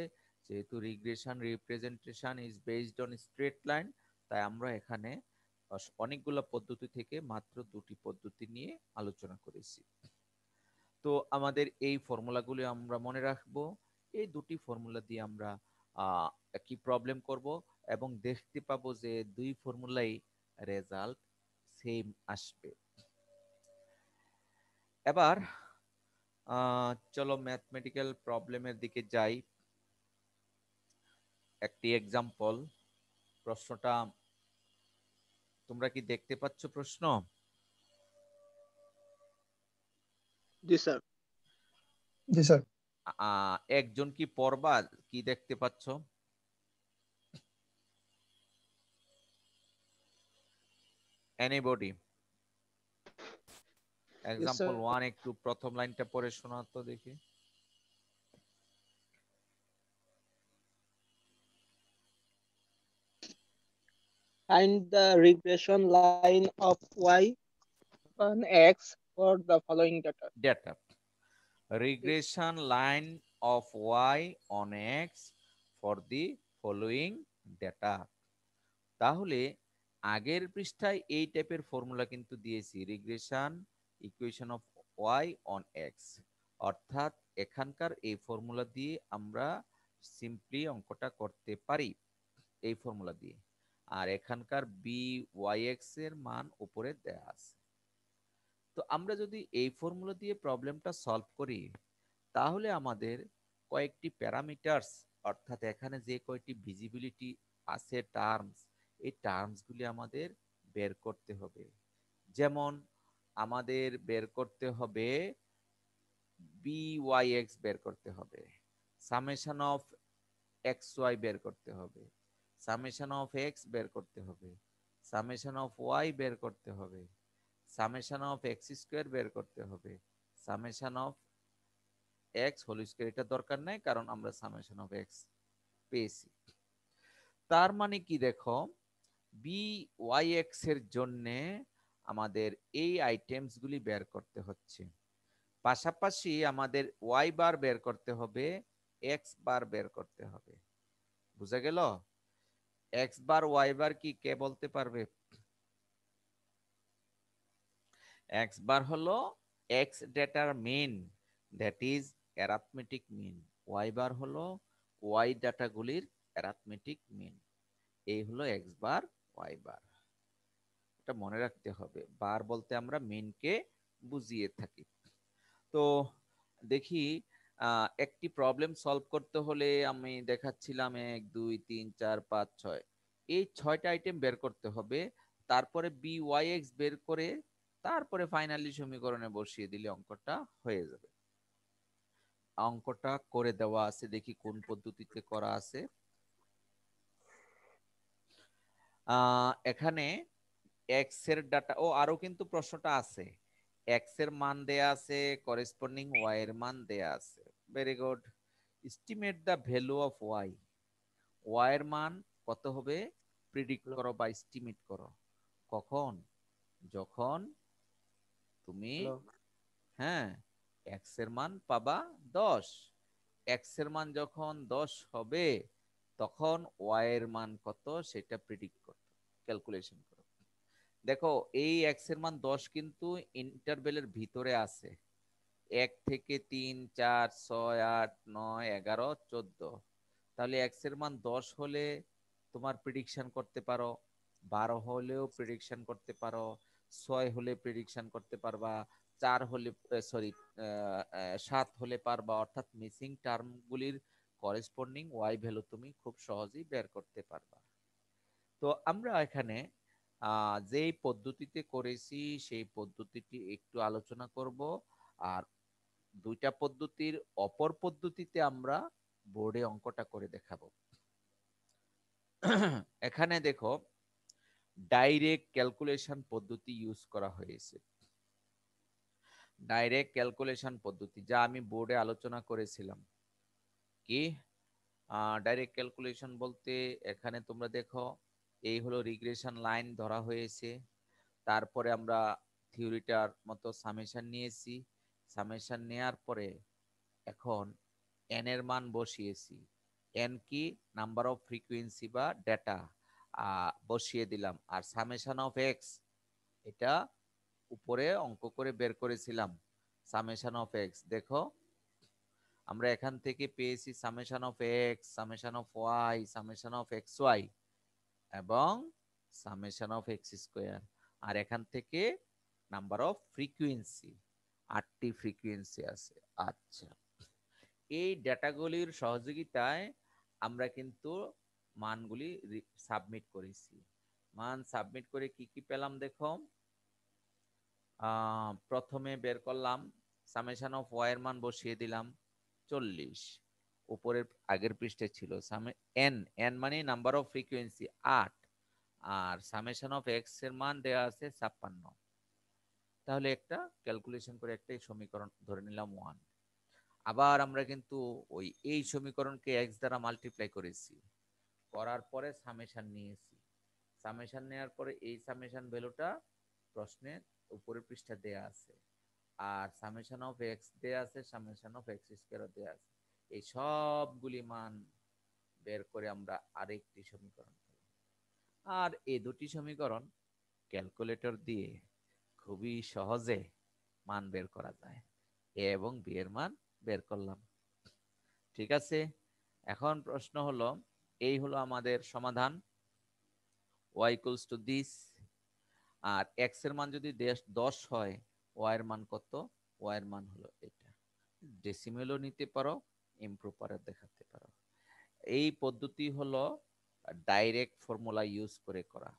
যেহেতু regression representation is based on straight line, তাই আমরা এখানে অনেকগুলো পদ্ধতি থেকে মাত্র 2টি পদ্ধতি নিয়ে আলোচনা করেছি। তো আমাদের এই ফর্মুলাগুলি আমরা মনে রাখবো। এই দুটি ফর্মুলা দিয়ে আমরা কি প্রবলেম করব এবং দেখতে পাবো যে দুই ফর্মুলাই রেজাল্ট সেম আসবে। এবার চলো ম্যাথমেটিক্যাল প্রবলেমের দিকে যাই। একটি এক্সাম্পল, প্রশ্নটা তোমরা কি দেখতে পাচ্ছ প্রশ্ন? জি স্যার। জি স্যার। একজন কি পড়বা, কি দেখতে পাচ্ছ? এনিবডি? এক্সাম্পল 1 একটু প্রথম লাইনটা পড়ে শোনাও তো দেখি। Find the regression line of y on x for the following data. Data. Regression line of y on x for the following data. তাহলে আগের পৃষ্ঠায় এই টাইপের ফর্মুলা কিন্তু দিয়েছি, regression equation of Y on X, অর্থাৎ এখানকার এই ফর্মুলা দিয়ে আমরা সিম্পলি অঙ্কটা করতে পারি এই ফর্মুলা দিয়ে। আর এখানকার বি ওয়াই এক্স এর মান উপরে দেয়া আছে। তো আমরা যদি এই ফর্মুলা দিয়ে প্রবলেমটা সলভ করি তাহলে আমাদের কয়েকটি প্যারামিটারস, অর্থাৎ এখানে যে কয়েকটি ভিজিবিলিটি আছে টার্মস, এই টার্মসগুলি আমাদের বের করতে হবে। যেমন আমাদের বের করতে হবে BYX বের করতে হবে, সামেশন অফ XY বের করতে হবে, সামেশন অফ X বের করতে হবে, সামেশন অফ Y বের করতে হবে, সামেশন অফ X স্কয়ার বের করতে হবে, summation of X whole square এটা দরকার নাই কারণ আমরা সামেশন অফ X পেয়েছি। তার মানে কি দেখো, BYX এর জন্য আমাদের এই আইটেমস গুলি বের করতে হচ্ছে, পাশাপাশি আমাদের Y বার বের করতে হবে, X বার বের করতে হবে। বুঝা গেল? X বার Y বার কি কে বলতে পারবে? X বার হলো X ডেটার mean, that is arithmetic mean. Y bar হলো Y ডাটাগুলির অ্যারিথমেটিক মিন। এই হলো X বার Y বার। এটা মনে রাখতে হবে, বার বলতে আমরা মিনকে বুঝিয়ে থাকি। তো দেখি একটি প্রবলেম সলভ করতে হলে আমি দেখাচ্ছিলাম 1 2 3 4 5 6, এই 6টা আইটেম বের করতে হবে। তারপরে BYX বের করে তারপরে ফাইনালি সমীকরণে বসিয়ে দিলে অঙ্কটা হয়ে যাবে। অঙ্কটা করে দেওয়া আছে, দেখি কোন পদ্ধতিতে করা আছে। এখানে x এর ডাটা, ও আরো কিন্তু প্রশ্নটা আছে, x এর মান দেয়া আছে, করেসপন্ডিং y এর মান দেয়া আছে। Very good. Estimate the value of y, y এর মান কত হবে প্রেডিক্ট করো বা এস্টিমেট করো। কখন? যখন তুমি হ্যাঁ x এর মান পাবা 10, x এর মান যখন 10 হবে তখন y এর মান কত সেটা প্রেডিক্ট করো, ক্যালকুলেশন করো। দেখো এই x এর মান 10 কিন্তু ইন্টারভ্যালের ভিতরে আছে, 1 থেকে 3 4 6 8 9 11 14, তাহলে x এর মান 10 হলে তোমার প্রেডিকশন করতে পারো, 12 হলেও প্রেডিকশন করতে পারো, 6 হলে প্রেডিকশন করতে পারবা, 4 হলে সরি 7 হলে পারবা, অর্থাৎ মিসিং টার্মগুলির করেসপন্ডিং y ভ্যালু তুমি খুব সহজেই বের করতে পারবা। তো আমরা এখানে যেই পদ্ধতিতে করেছি সেই পদ্ধতিটি একটু আলোচনা করব, আর দুইটা পদ্ধতির অপর পদ্ধতিতে আমরা বোর্ডে অঙ্কটা করে দেখাবো। এখানে দেখো ডাইরেক্ট ক্যালকুলেশন পদ্ধতি ইউজ করা হয়েছে। ডাইরেক্ট ক্যালকুলেশন পদ্ধতি যা আমি বোর্ডে আলোচনা করেছিলাম। কি ডাইরেক্ট ক্যালকুলেশন বলতে এখানে তোমরা দেখো এই হলো রিগ্রেশন লাইন ধরা হয়েছে, তারপরে আমরা থিওরিটার মতো সামেশন নিয়েছি, সামেশন নেয়ার পরে এখন এন এর মান বসিয়েছি, এন কি নাম্বার অফ ফ্রিকোয়েন্সি বা ডেটা বসিয়ে দিলাম, আর সামেশন অফ এক্স এটা উপরে অঙ্ক করে বের করেছিলাম, সামেশন অফ এক্স। দেখো আমরা এখান থেকে পেয়েছি summation of x, summation of Y, summation of x Y এবং সামেশন অফ এক্স স্কোয়ার। আর এখান থেকে নাম্বার অফ ফ্রিকুয়েন্সি, 8টি ফ্রিকুয়েন্সি আছে। আচ্ছা, এই ডেটাগুলির সহযোগিতায় আমরা কিন্তু মানগুলি সাবমিট করেছি। মান সাবমিট করে কি কি পেলাম দেখো। প্রথমে বের করলাম সামেশন অফ ওয়াই এর মান বসিয়ে দিলাম 40, উপরের আগের পৃষ্ঠে ছিল এন, এন মানে নাম্বার অফ ফ্রিকোয়েন্সি 8, আর সামেশন অফ এক্স এর মান দেওয়া আছে 56। তাহলে একটা ক্যালকুলেশন করে একটা সমীকরণ ধরে নিলাম 1। আবার আমরা কিন্তু ওই এই সমীকরণকে এক্স দ্বারা মাল্টিপ্লাই করেছি, করার পরে সামেশন নিয়েছি। সামেশন নেওয়ার পরে এই সামেশন ভ্যালুটা প্রশ্নের উপরের পৃষ্ঠা দেয়া আছে, আর সামেশন অফ এক্স দেয়া আছে, সামেশন অফ এক্স স্কয়ার দেয়া আছে। এই সবগুলি মান বের করে আমরা আরেকটি সমীকরণ পেলাম। আর এই দুটি সমীকরণ ক্যালকুলেটর দিয়ে খুবই সহজে মান বের করা যায়। এ এবং বি এর মান বের করলাম। ঠিক আছে, এখন প্রশ্ন হলো, এই হলো আমাদের সমাধান y equals to this, R x এর মান যদি 10 হয়, y এর মান কত? y এর মান হলো এটা। ডেসিমেলও নিতে পারো, ইমপ্রপারও দেখাতে পারো। এই পদ্ধতি হলো ডাইরেক্ট ফর্মুলা ইউজ করে করা।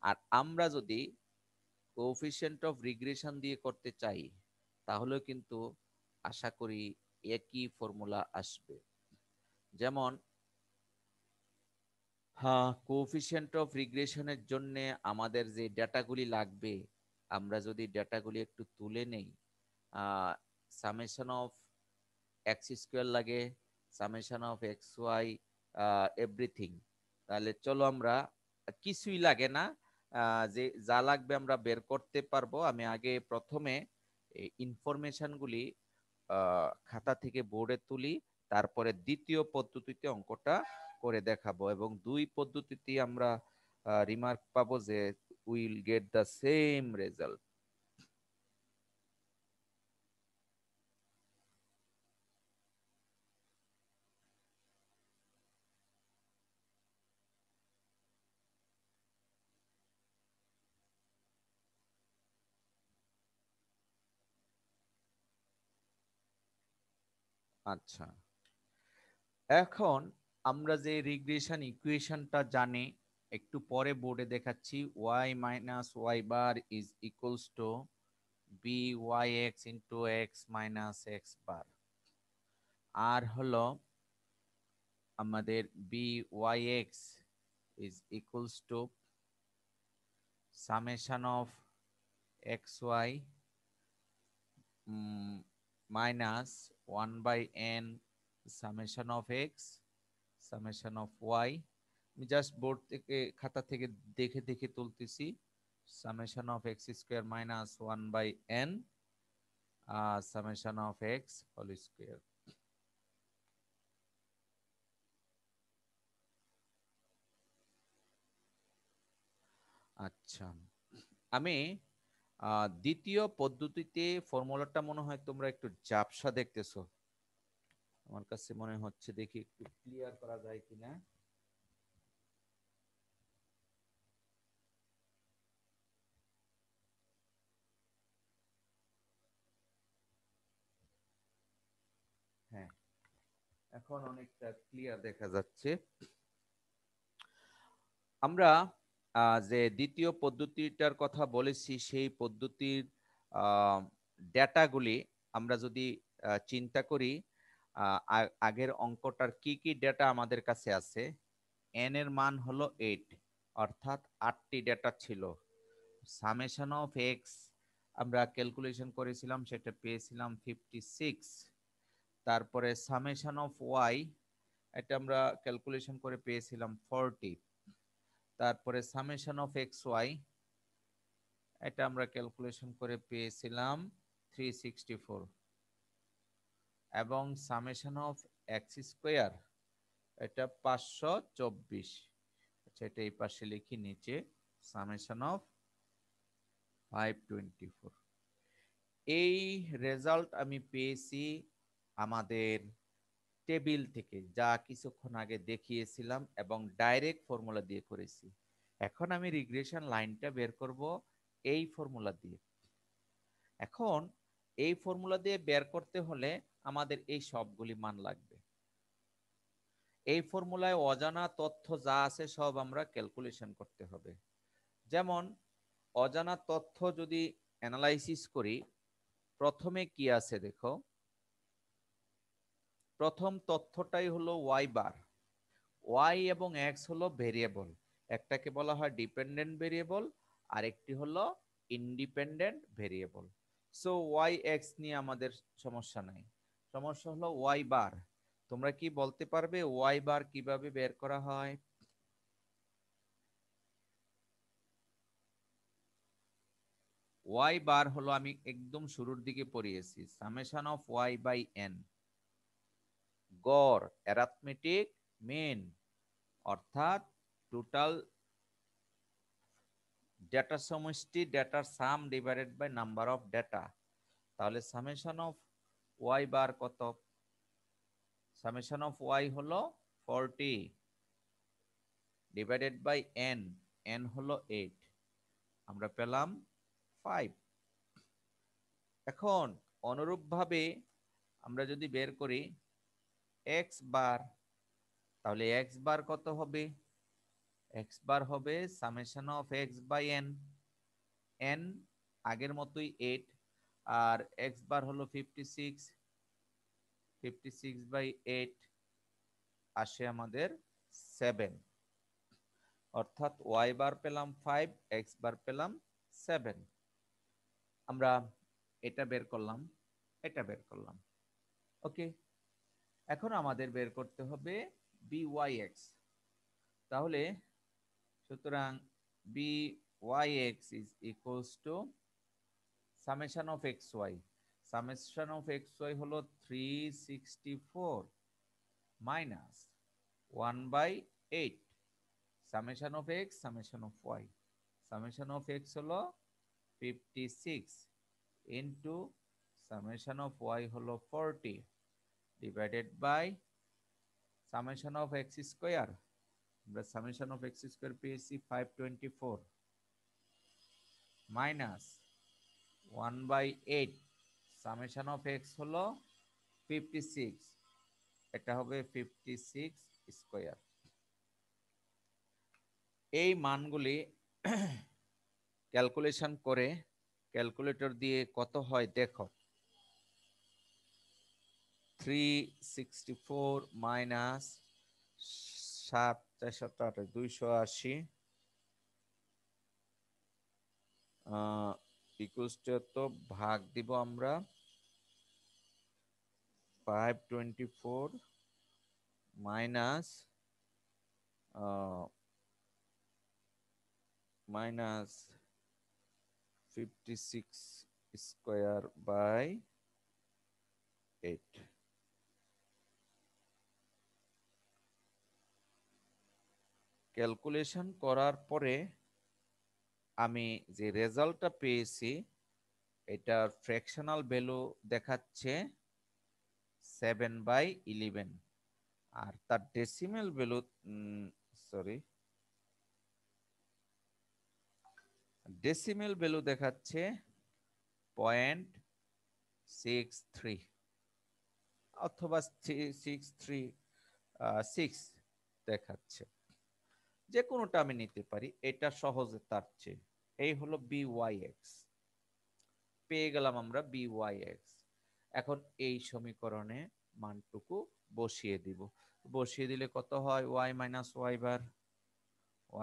আর আমরা যদি কোএফিসিয়েন্ট অফ রিগ্রেশন দিয়ে করতে চাই, তাহলে কিন্তু আশা করি একই ফর্মুলা আসবে। যেমন কোএফিসিয়েন্ট অফ রিগ্রেশনের জন্য আমাদের যে ডেটাগুলি লাগবে, আমরা যদি ডেটাগুলি একটু তুলে নেই, সামেশন অফ এক্স স্কোয়ার লাগে, summation of x Y, everything. তাহলে চলো আমরা, কিছুই লাগে না, যে যা লাগবে আমরা বের করতে পারবো। আমি আগে প্রথমে ইনফরমেশনগুলি খাতা থেকে বোর্ডে তুলি, তারপরে দ্বিতীয় পদ্ধতিতে অঙ্কটা করে দেখাবো, এবং দুই পদ্ধতিতে আমরা রিমার্ক পাবো যে will get the same result. আচ্ছা, এখন আমরা যে রিগ্রেশন ইকুয়েশনটা জানি, একটু পরে বোর্ডে দেখাচ্ছি। y minus Y bar is equals to B Y X into X minus X bar. আর হলো আমাদের B Y X is equals to summation of x Y minus 1/n summation of x summation of Y. আমি জাস্ট বোর্ড থেকে, খাতা থেকে দেখে দেখে তুলতেছি। Summation of x square minus 1/n summation of X whole square. আচ্ছা, আমি দ্বিতীয় পদ্ধতিতে ফর্মুলাটা মনে হয় তোমরা একটু ঝাপসা দেখতেছো, আমার কাছে মনে হচ্ছে। দেখি একটু ক্লিয়ার করা যায় কিনা। হ্যাঁ, এখন অনেকটা ক্লিয়ার দেখা যাচ্ছে। আমরা যে দ্বিতীয় পদ্ধতিটার কথা বলেছি, সেই পদ্ধতির ডেটাগুলি আমরা যদি চিন্তা করি, আগের অঙ্কটার কি কি ডেটা আমাদের কাছে আছে। এন এর মান হলো 8, অর্থাৎ 8টি ডেটা ছিল। সামেশন অফ এক্স আমরা ক্যালকুলেশন করেছিলাম, সেটা পেয়েছিলাম 56। তারপরে সামেশন অফ ওয়াই, এটা আমরা ক্যালকুলেশন করে পেয়েছিলাম 40। তারপরে সামেশন অফ এক্স ওয়াই, এটা আমরা ক্যালকুলেশন করে পেয়েছিলাম 364। এবং সামেশন অফ এক্স স্কোয়ার, এটা 524। আচ্ছা, এটা এই পাশে লিখি নিচে, সামেশন অফ 524। এই রেজাল্ট আমি পেয়েছি আমাদের টেবিল থেকে যা কিছুক্ষণ আগে দেখিয়েছিলাম এবং ডাইরেক্ট ফর্মুলা দিয়ে করেছি। এখন আমি রিগ্রেশন লাইনটা বের করব এই ফর্মুলা দিয়ে। এখন এই ফর্মুলা দিয়ে বের করতে হলে আমাদের এই সবগুলি মান লাগবে। এই ফর্মুলায় অজানা তথ্য যা আছে সব আমরা ক্যালকুলেশন করতে হবে। যেমন অজানা তথ্য যদি অ্যানালাইসিস করি, প্রথমে কি আছে দেখো। প্রথম তথ্যটাই হলো ওয়াই বার। ওয়াই এবং এক্স হলো ভেরিয়েবল, একটাকে বলা হয় ডিপেন্ডেন্ট ভেরিয়েবল আর একটি হলো independent variable. So Y X নিয়ে আমাদের সমস্যা নাই, সমস্যা হলো ওয়াই বার। তোমরা কি বলতে পারবে ওয়াই বার কিভাবে বের করা হয়? ওয়াই বার হলো, আমি একদম শুরুর দিকে পড়িয়েছি, summation of Y by N, গড় অ্যারিথমেটিক মিন, অর্থাৎ টোটাল ডেটা সমষ্টি, ডেটার sum divided by number of data. তাহলে সামেশন অফ ওয়াই বার কত? সামেশন অফ ওয়াই হলো 40 ডিভাইডেড বাই এন, এন হলো 8, আমরা পেলাম 5। এখন অনুরূপভাবে আমরা যদি বের করি এক্স বার, তাহলে এক্স বার কত হবে? এক্স বার হবে summation of X by N, N আগের মতোই 8 আর এক্স বার হলো 56, 56 বাই 8 আসে আমাদের 7, অর্থাৎ ওয়াই বার পেলাম 5, এক্স বার পেলাম 7। আমরা এটা বের করলাম, এটা বের করলাম। ওকে, এখন আমাদের বের করতে হবে byx। তাহলে সুতরাং byx is equals to summation of xy, summation of xy হলো 364 minus 1 by 8, summation of x, summation of y, summation of x হলো 56 into summation of y হলো 40 divided by summation of x square, আমরা summation of x square পেয়েছি 524 minus 1 by 8, summation of x হলো 56, এটা হবে 56 স্কয়ার। এই মানগুলি ক্যালকুলেশন করে ক্যালকুলেটর দিয়ে কত হয় দেখো। 364 মাইনাস 7 408 280 ইকুয়ালস টু ভাগ দিব আমরা 524 minus minus 56 square by 8। Calculation করার পরে আমি যে রেজাল্টটা পেয়েছি এটার ফ্র্যাকশনাল ভ্যালু দেখাচ্ছে 7/11 আর তার ডেসিমেল ভ্যালু ডেসিমেল ভ্যালু দেখাচ্ছে 0.63 অথবা 636 দেখাচ্ছে, যে কোনোটা আমি নিতে পারি, এটা সহজে তার চেয়ে। এই হলো byx, পেয়ে গেলাম আমরা byx। এখন এই সমীকরণে মানটুকু বসিয়ে দিব, বসিয়ে দিলে কত হয়? y মাইনাস ওয়াই বার,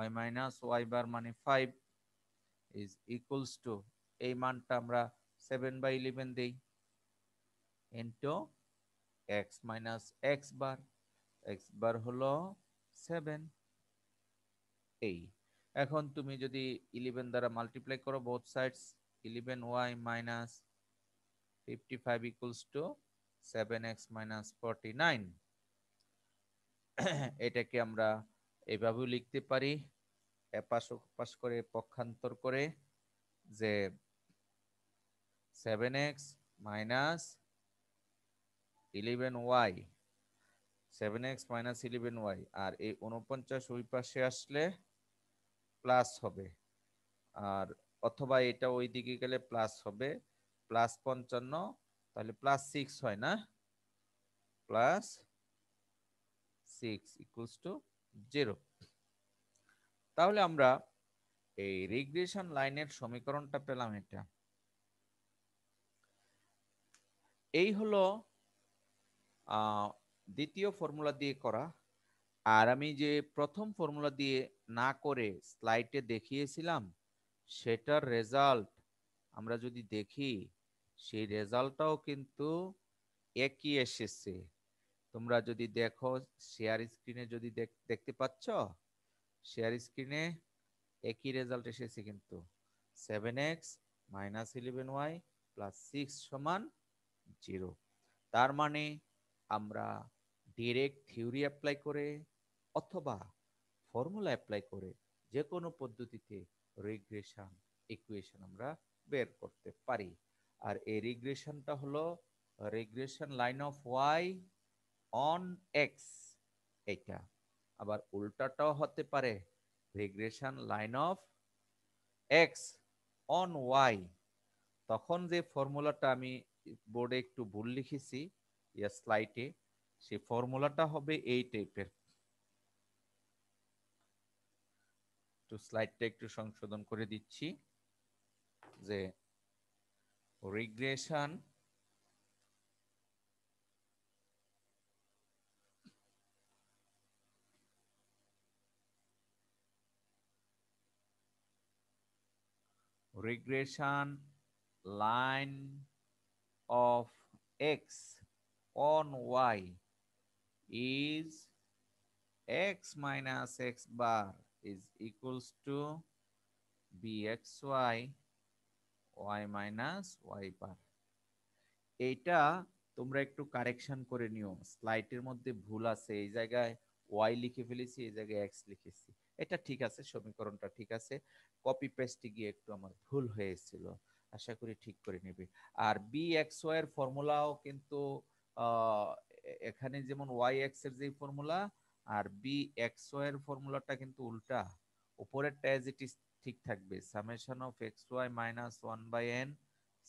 y মাইনাস ওয়াই বার মানে 5 is equals to, এই মানটা আমরা 7/11 দেই into x minus x bar, x bar হলো 7। এই এখন তুমি যদি 11 দ্বারা মাল্টিপ্লাই করো both sides, 11y minus 55 equals to 7x minus 49, এটাকে আমরা এভাবেও লিখতে পারি, এপাশ ওপাশ করে পক্ষান্তর করে, যে 7x minus 11y 7x minus 11y আর এই 49 ওই পাশে আসলে প্লাস হবে, আর অথবা এটা ওই দিকে গেলে প্লাস হবে, প্লাস 55 তাহলে প্লাস 6 হয় না, প্লাস 6 ইকুয়ালস টু 0। তাহলে আমরা এই রিগ্রেশন লাইনের সমীকরণটা পেলাম। এটা এই হলো দ্বিতীয় ফর্মুলা দিয়ে করা। আর আমি যে প্রথম ফর্মুলা দিয়ে না করে স্লাইডে দেখিয়েছিলাম সেটার রেজাল্ট আমরা যদি দেখি, সেই রেজাল্টটাও কিন্তু একই এসেছে। তোমরা যদি দেখো শেয়ার স্ক্রিনে, যদি দেখতে পাচ্ছ শেয়ার স্ক্রিনে একই রেজাল্ট এসেছে কিন্তু 7x মাইনাস 11y প্লাস 6 সমান 0। তার মানে আমরা ডিরেক্ট থিওরি অ্যাপ্লাই করে অথবা ফর্মুলা অ্যাপ্লাই করে যে কোনো পদ্ধতিতে রিগ্রেশন ইকুয়েশন আমরা বের করতে পারি। আর এই রিগ্রেশনটা হলো regression line of Y on X, এটা আবার উল্টাটাও হতে পারে, regression line of X on Y. তখন যে ফর্মুলাটা আমি বোর্ডে একটু ভুল লিখেছি স্লাইডে, সেই ফর্মুলাটা হবে এই টাইপের। একটু স্লাইডটা একটু সংশোধন করে দিচ্ছি যে regression line of x on y is x minus x bar is equals to bxy y minus y bar। এইটা তোমরা একটু কারেকশন করে নিও, স্লাইডের মধ্যে ভুল আছে, এই জায়গায় y লিখে ফেলেছি, এই জায়গায় x লিখেছি। এটা ঠিক আছে, সমীকরণটা ঠিক আছে, কপি পেস্টে গিয়ে একটু আমার ভুল হয়েছিল, আশা করি ঠিক করে নেবে। আর বি এক্স ওয়াই এর ফর্মুলাও কিন্তু এখানে যেমন ওয়াই এক্স এর যে ফর্মুলা আর বি এক্স ওয়াই এর ফর্মুলাটা কিন্তু উল্টা, উপরেরটা অ্যাজ ইট ইজ ঠিক থাকবে, summation of x Y minus 1/n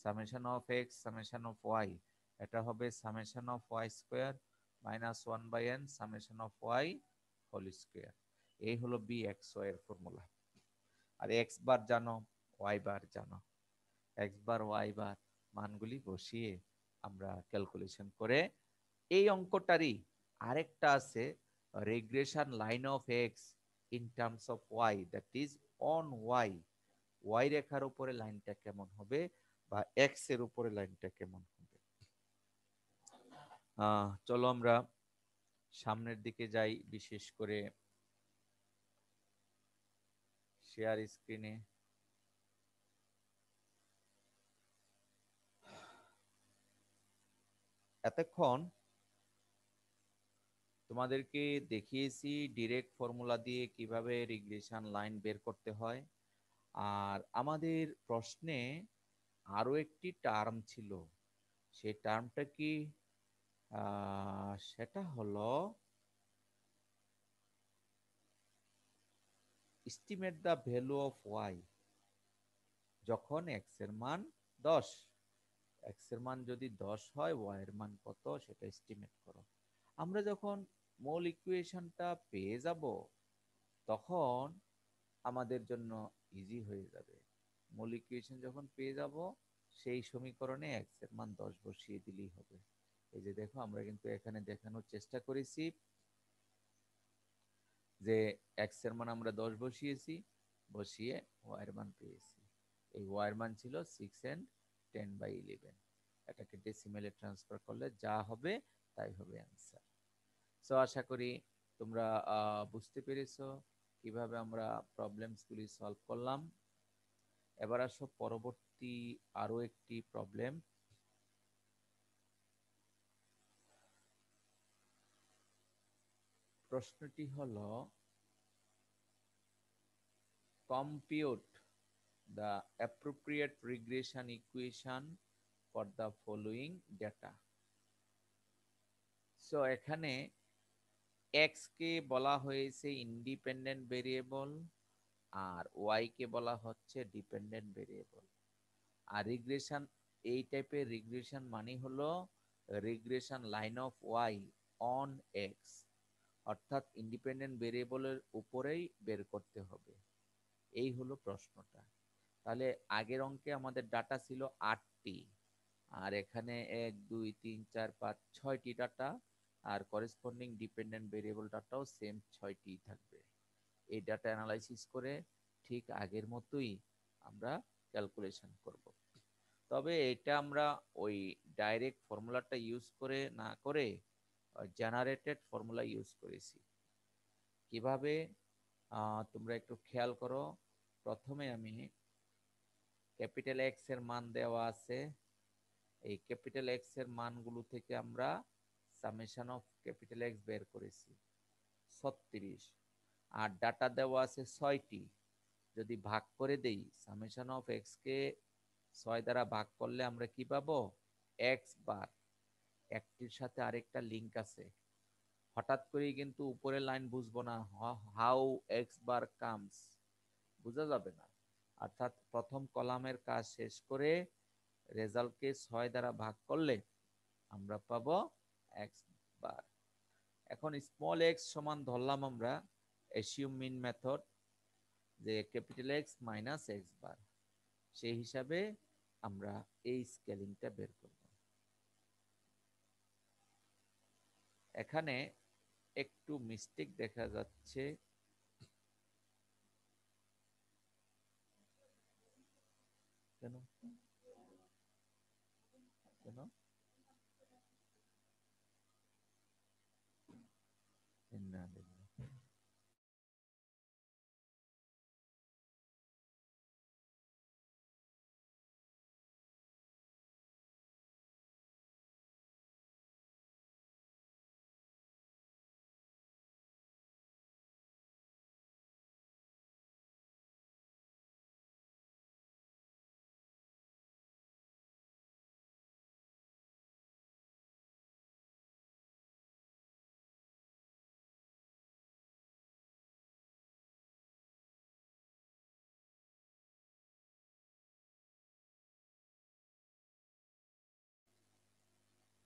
summation of x summation of Y, এটা হবে summation of Y square minus 1/n summation of Y whole square. এই হলো বি এক্স ওয়াই এর ফর্মুলা। আর এক্স বার জানো, ওয়াই বার জানো, এক্স বার ওয়াই বার মানগুলি বসিয়ে আমরা ক্যালকুলেশন করে এই অঙ্কটারই আরেকটা আছে, regression line of X in terms of Y, that is on Y, Y রেখার উপরে লাইনটা কেমন হবে বা এক্স এর উপরে লাইনটা কেমন হবে। চলো আমরা সামনের দিকে যাই, বিশেষ করে শেয়ার স্ক্রিনে। এতক্ষণ তোমাদেরকে দেখিয়েছি ডিরেক্ট ফর্মুলা দিয়ে কিভাবে রিগ্রেশন লাইন বের করতে হয়। আর আমাদের প্রশ্নে আরো একটি টার্ম ছিল, সেই টার্মটা কি, সেটা হলো estimate the value of y যখন x এর মান 10, x এর মান যদি 10 হয় y এর মান কত সেটা এস্টিমেট করো। আমরা যখন মূল ইকুয়েশনটা পেয়ে যাব তখন আমাদের জন্য ইজি হয়ে যাবে। মূল ইকুয়েশন যখন পেয়ে যাব সেই সমীকরণে x এর মান 10 বসিয়ে দিলেই হবে। এই যে দেখো আমরা কিন্তু এখানে দেখানোর চেষ্টা করেছি যে x এর মান আমরা 10 বসিয়েছি, বসিয়ে y এর মান পেয়েছি। এই y এর মান ছিল 6 and 10/11, এটাকে ডেসিমেলে ট্রান্সফার করলে যা হবে তাই হবে অ্যান্সার। সো আশা করি তোমরা বুঝতে পেরেছো কিভাবে আমরা প্রবলেমস গুলি সলভ করলাম। এবার আসো পরবর্তী আরো একটি প্রবলেম। প্রশ্নটি হলো compute the appropriate regression equation for the following data. So এখানে এক্স কে বলা হয়েছে ইন্ডিপেন্ডেন্ট ভেরিয়েবল আর ওয়াই কে বলা হচ্ছে ডিপেন্ডেন্ট ভেরিয়েবল। আর রিগ্রেশন, এই টাইপের রিগ্রেশন মানে হলো regression line of Y on X, অর্থাৎ ইন্ডিপেন্ডেন্ট ভেরিয়েবলের উপরেই বের করতে হবে। এই হলো প্রশ্নটা। তাহলে আগের অঙ্কে আমাদের ডাটা ছিল 8টি, আর এখানে 1 2 3 4 5 6টি ডাটা, আর করেসপন্ডিং ডিপেন্ডেন্ট ভেরিয়েবল ডাটাও সেম 6টি থাকবে। এই ডাটা অ্যানালাইসিস করে ঠিক আগের মতোই আমরা ক্যালকুলেশন করব। তবে এটা আমরা ওই ডাইরেক্ট ফর্মুলাটা ইউজ করে না করে জেনারেটেড ফর্মুলা ইউজ করেছি। কিভাবে তোমরা একটু খেয়াল করো। প্রথমে আমি ক্যাপিটাল এক্স এর মান দেওয়া আছে, এই ক্যাপিটাল এক্স এর মানগুলো থেকে আমরা সামেশন অফ ক্যাপিটাল এক্স বের করেছি 36, আর ডাটা দেওয়া আছে 6টি। যদি ভাগ করে দেই, সামেশন অফ এক্স কে 6 দ্বারা ভাগ করলে আমরা কি পাবো? X bar. একটির সাথে আরেকটা লিংক আছে, হঠাৎ করেই কিন্তু উপরের লাইন বুঝবো না, হাউ এক্স বার কামস বোঝা যাবে না। অর্থাৎ প্রথম কলামের কাজ শেষ করে রেজাল্টকে 6 দ্বারা ভাগ করলে আমরা পাবো এক্স বার। এখন স্মল এক্স সমান ধরলাম আমরা অ্যাসিউম মিন মেথড, যে ক্যাপিটাল এক্স মাইনাস এক্স বার। সেই হিসাবে আমরা এই স্কেলিংটা বের করব। এখানে একটু মিস্টেক দেখা যাচ্ছে, কেন কেন না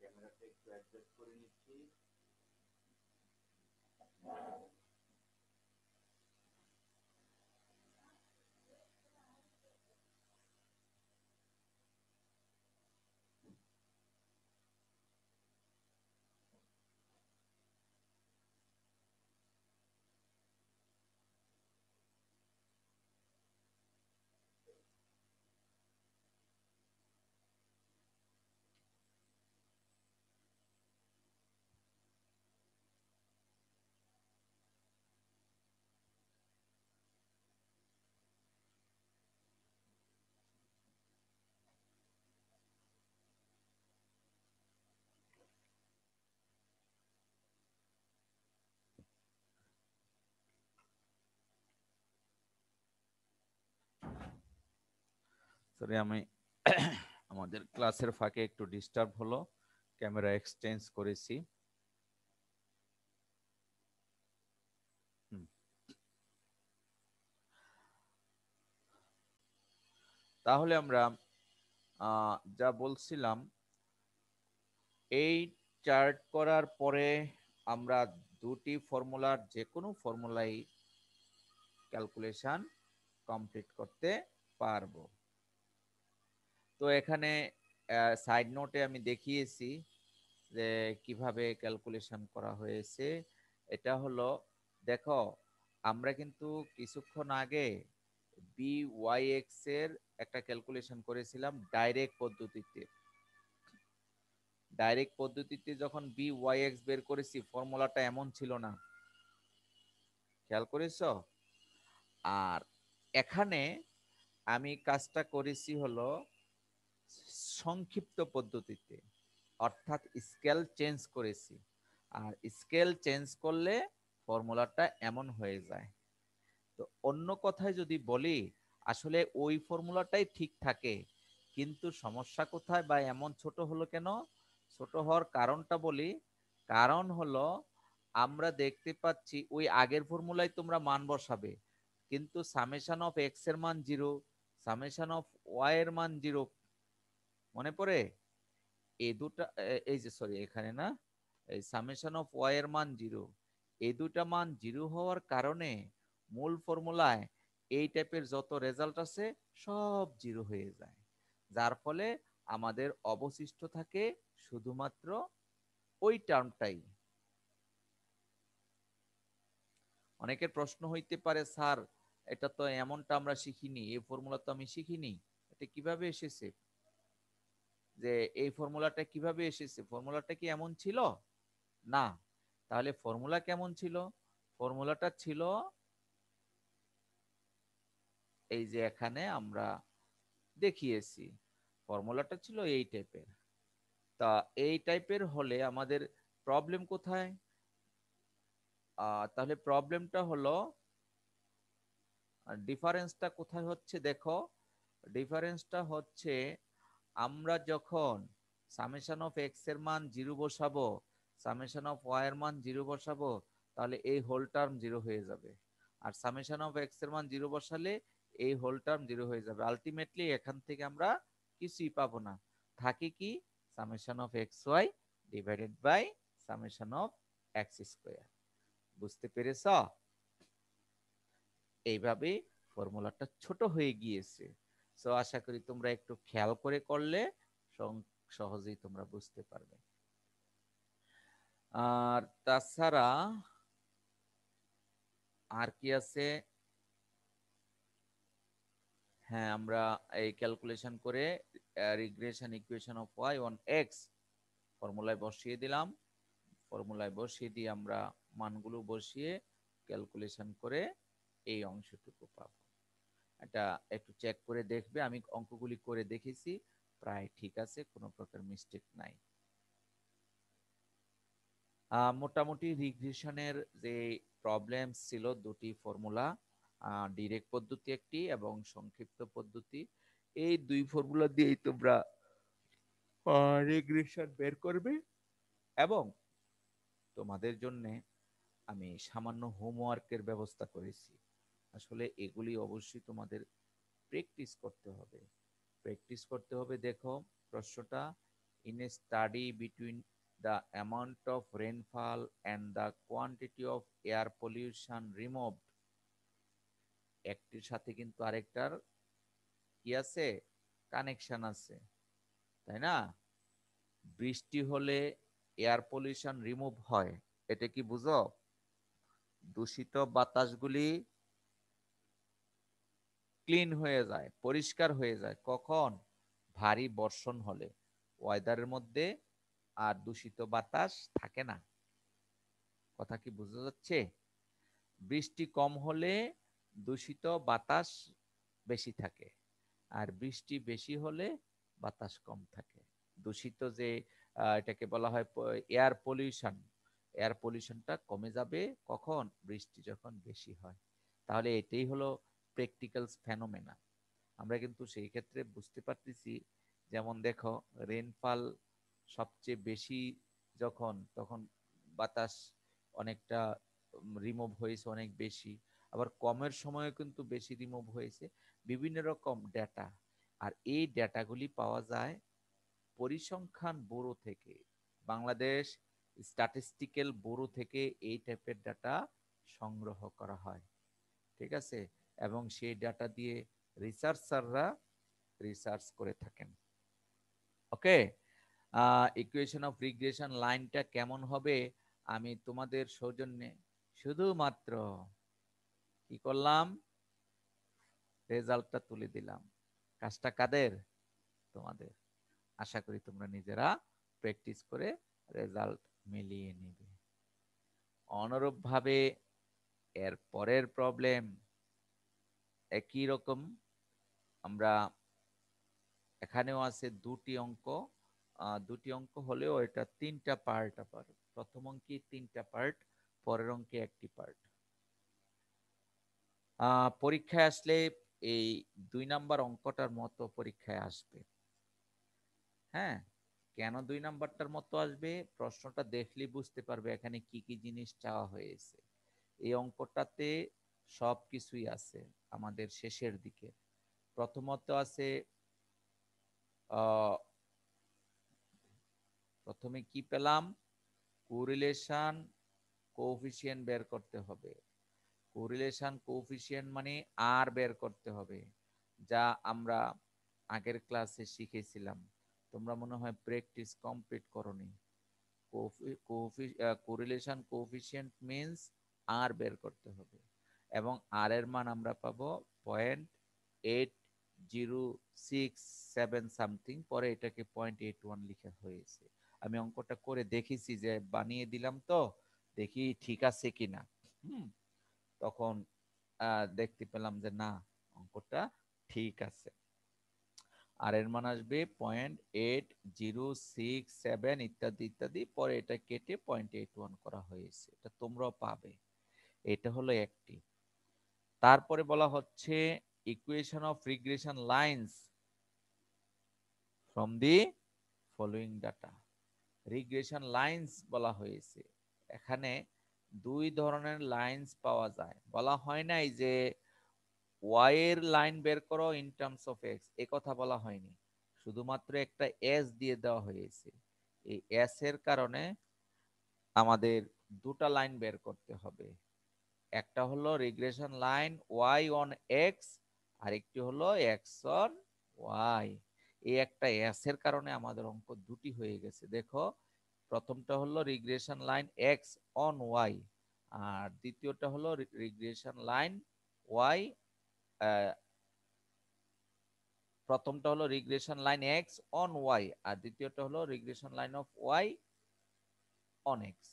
ক্যামেরাটা একটু অ্যাডজাস্ট করে নিচ্ছি। সরি, আমি আমাদের ক্লাসের ফাঁকে একটু ডিস্টার্ব হলো, ক্যামেরা এক্সচেঞ্জ করেছি। তাহলে আমরা যা বলছিলাম, এই চার্ট করার পরে আমরা দুটি ফর্মুলার যে কোনো ফর্মুলাই ক্যালকুলেশন কমপ্লিট করতে পারবো। তো এখানে সাইড নোটে আমি দেখিয়েছি যে কিভাবে ক্যালকুলেশন করা হয়েছে। এটা হলো, দেখো আমরা কিন্তু কিছুক্ষণ আগে বি ওয়াই এক্স এর একটা ক্যালকুলেশন করেছিলাম ডাইরেক্ট পদ্ধতিতে। ডাইরেক্ট পদ্ধতিতে যখন বি ওয়াই এক্স বের করেছি, ফর্মুলাটা এমন ছিল না, খেয়াল করেছো? আর এখানে আমি কাজটা করেছি হলো সংক্ষিপ্ত পদ্ধতিতে, অর্থাৎ স্কেল চেঞ্জ করেছি। আর স্কেল চেঞ্জ করলে ফর্মুলাটা এমন হয়ে যায়। তো অন্য কথায় যদি বলি, আসলে ওই ফর্মুলাটাই ঠিক থাকে, কিন্তু সমস্যা কোথায় বা এমন ছোট হলো কেন? ছোট হওয়ার কারণটা বলি, কারণ হলো আমরা দেখতে পাচ্ছি ওই আগের ফর্মুলায় তোমরা মান বসাবে, কিন্তু সামেশন অফ এক্স এর মান 0, সামেশন অফ ওয়াই এর মান 0, মনে পড়ে? এই দুটা এই যে সরি এখানে না, এই সামেশন অফ ওয়াই এর মান 0, এই দুটা মান 0 হওয়ার কারণে মূল ফর্মুলায় এই টাইপের যত রেজাল্ট আছে সব 0 হয়ে যায়, যার ফলে আমাদের অবশিষ্ট থাকে শুধুমাত্র ওই টার্মটাই। অনেকের প্রশ্ন হইতে পারে, স্যার এটা তো এমনটা আমরা শিখিনি, এই ফর্মুলা তো আমি শিখিনি, এটা কিভাবে এসেছে? যে এই ফর্মুলাটা কিভাবে এসেছে, ফর্মুলাটা কি এমন ছিল? না। তাহলে ফর্মুলা কেমন ছিল? ফর্মুলাটা ছিল এই যে এখানে আমরা দেখিয়েছি, ফর্মুলাটা ছিল এই টাইপের। তা এই টাইপের হলে আমাদের প্রবলেম কোথায়? তাহলে প্রবলেমটা হলো ডিফারেন্সটা কোথায় হচ্ছে দেখো, ডিফারেন্সটা হচ্ছে আমরা যখন সামেশন অফ এক্স এর মান 0 বসাবো, সামেশন অফ ওয়াই এর মান 0 বসাবো, তাহলে এই হোল টার্ম 0 হয়ে যাবে। আর সামেশন অফ এক্স এর মান 0 বসালে এই হোল টার্ম 0 হয়ে যাবে। আলটিমেটলি এখান থেকে আমরা কিছুই পাবো না, থাকে কি summation of x Y divided by summation of x square. বুঝতে পেরেছ? এইভাবে ফর্মুলাটা ছোট হয়ে গিয়েছে। সো আশা করি তোমরা একটু খেয়াল করে করলে সহজেই তোমরা বুঝতে পারবে। আর তাছাড়া আর কি আছে? হ্যাঁ, আমরা এই ক্যালকুলেশন করে regression equation of Y on X ফর্মুলায় বসিয়ে দিলাম, ফর্মুলায় বসিয়ে দিয়ে আমরা মানগুলো বসিয়ে ক্যালকুলেশন করে এই অংশটুকু পাবো। এটা একটু চেক করে দেখবে, আমি অঙ্কগুলি করে দেখেছি, প্রায় ঠিক আছে, কোনো প্রকার মিস্টেক নাই। মোটামুটি রিগ্রেশনের যে প্রবলেম ছিল দুটি ফর্মুলা, ডিরেক্ট পদ্ধতি একটি এবং সংক্ষিপ্ত পদ্ধতি, এই দুই ফর্মুলা দিয়েই তোমরা রিগ্রেশন বের করবে। এবং তোমাদের জন্য আমি সামান্য হোমওয়ার্কের ব্যবস্থা করেছি। আসলে এগুলি অবশ্যই তোমাদের প্র্যাকটিস করতে হবে, প্র্যাকটিস করতে হবে। দেখো প্রশ্নটা, in a study between the amount of rainfall and the quantity of air pollution removed, একটির সাথে কিন্তু আরেকটার কি আছে, কানেকশন আছে, তাই না? বৃষ্টি হলে এয়ার পলিউশন রিমুভ হয়, এটা কি বুঝো? দূষিত বাতাসগুলি ক্লিন হয়ে যায়, পরিষ্কার হয়ে যায় কখন? ভারী বর্ষণ হলে, ওয়েদারের মধ্যে আর দূষিত বাতাস থাকে না। কথা কি বোঝা যাচ্ছে? বৃষ্টি কম হলে দূষিত বাতাস বেশি থাকে, আর বৃষ্টি বেশি হলে বাতাস কম থাকে। দূষিত যে এটাকে বলা হয় এয়ার পলিউশন, এয়ার পলিউশনটা কমে যাবে কখন? বৃষ্টি যখন বেশি হয়। তাহলে এটাই হলো প্র্যাকটিক্যাল ফেনোমেনা। আমরা কিন্তু সেই ক্ষেত্রে বুঝতে পারতেছি, যেমন দেখো রেনফল সবচেয়ে বেশি যখন, তখন বাতাস অনেকটা রিমুভ হয়েছে অনেক বেশি, আবার কমের সময় কিন্তু বেশি রিমুভ হয়েছে, বিভিন্ন রকম ডেটা। আর এই ডেটাগুলি পাওয়া যায় পরিসংখ্যান ব্যুরো থেকে, বাংলাদেশ স্ট্যাটিস্টিক্যাল ব্যুরো থেকে এই টাইপের ডাটা সংগ্রহ করা হয়, ঠিক আছে? এবং সেই ডাটা দিয়ে রিসার্চাররা রিসার্চ করে থাকেন। ওকে, ইকুয়েশন অফ রিগ্রেশন লাইনটা কেমন হবে আমি তোমাদের সৌজন্যে শুধুমাত্র কি করলাম, রেজাল্টটা তুলে দিলাম। কাজটা কাদের? তোমাদের। আশা করি তোমরা নিজেরা প্র্যাকটিস করে রেজাল্ট মিলিয়ে নিবে। অনুরূপ ভাবে এর পরের প্রবলেম একই রকম, আমরা এখানেও আছে দুটি অঙ্ক, দুটি অঙ্ক হলেও এটা তিনটা পার্ট। আবার প্রথম অঙ্কে তিনটা পার্ট, পরের অঙ্কে একটি পার্ট। পরীক্ষায় আসলে এই 2 নাম্বার অঙ্কটার মতো পরীক্ষায় আসবে। হ্যাঁ, কেন 2 নাম্বারটার মতো আসবে? প্রশ্নটা দেখলেই বুঝতে পারবে এখানে কি কি জিনিস চাওয়া হয়েছে। এই অঙ্কটাতে সবকিছুই আছে আমাদের শেষের দিকে। প্রথমত আছে প্রথমে কি পেলাম? কোরিলেশন কোএফিসিয়েন্ট বের করতে হবে। কোরিলেশন কোএফিসিয়েন্ট মানে আর বের করতে হবে, যা আমরা আগের ক্লাসে শিখেছিলাম। তোমরা মনে হয় প্র্যাকটিস কমপ্লিট করোনি। কোরিলেশন কোএফিসিয়েন্ট মিন্স আর বের করতে হবে, এবং আর এর মান আমরা পাবো 0.8067 সামথিং, পরে এটাকে 0.81 লিখা হয়েছে। আমি অঙ্কটা করে দেখেছি, যে বানিয়ে দিলাম, তো দেখি ঠিক আছে কিনা। তখন দেখতে পেলাম যে না, অঙ্কটা ঠিক আছে। আর এর মান আসবে 0.8067 ইত্যাদি ইত্যাদি, পরে এটা কেটে 0.81 করা হয়েছে। এটা তোমরাও পাবে। এটা হলো একটি। তারপরে বলা হচ্ছে equation of regression lines from the following data. Regression lines বলা হয়েছে। এখানে 2 ধরনের লাইনস পাওয়া যায়। বলা হয় নাই যে y এর লাইন বের করো ইন টার্মস অফ x, এ কথা বলা হয়নি। শুধুমাত্র একটা s দিয়ে দেওয়া হয়েছে। এই s এর কারণে আমাদের দুটা লাইন বের করতে হবে। একটা হলো regression line y on x, আর একটি হলো x অন y। এই একটা s এর কারণে আমাদের অঙ্ক দুটি হয়ে গেছে। দেখো, প্রথমটা হলো regression line x on y, আর দ্বিতীয়টা হলো রিগ্রেশন লাইন y, প্রথমটা হলো regression line X on Y, আর দ্বিতীয়টা হলো regression line of Y on X.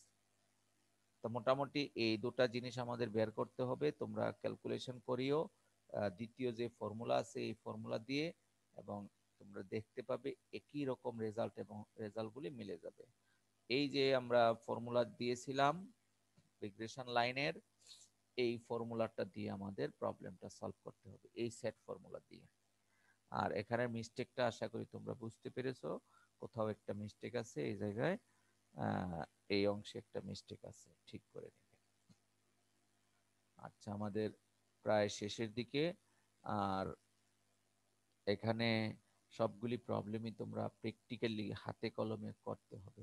তো মোটামুটি এই দুটা জিনিস আমাদের বের করতে হবে। তোমরা ক্যালকুলেশন করিও দ্বিতীয় যে ফর্মুলা আছে এই ফর্মুলা দিয়ে, এবং তোমরা দেখতে পাবে একই রকম রেজাল্ট, এবং রেজাল্টগুলি মিলে যাবে। এই যে আমরা ফর্মুলা দিয়েছিলাম রিগ্রেশন লাইনের, এই ফর্মুলাটা দিয়ে আমাদের প্রবলেমটা সলভ করতে হবে, এই সেট ফর্মুলা দিয়ে। আর এখানে মিস্টেকটা আশা করি তোমরা বুঝতে পেরেছো। কোথাও একটা মিস্টেক আছে এই জায়গায়, এই অংশে একটা মিস্টেক আছে, ঠিক করে নেবে। আচ্ছা, আমাদের প্রায় শেষের দিকে। আর এখানে সবগুলি প্রবলেমই তোমরা প্র্যাকটিক্যালি হাতে কলমে করতে হবে।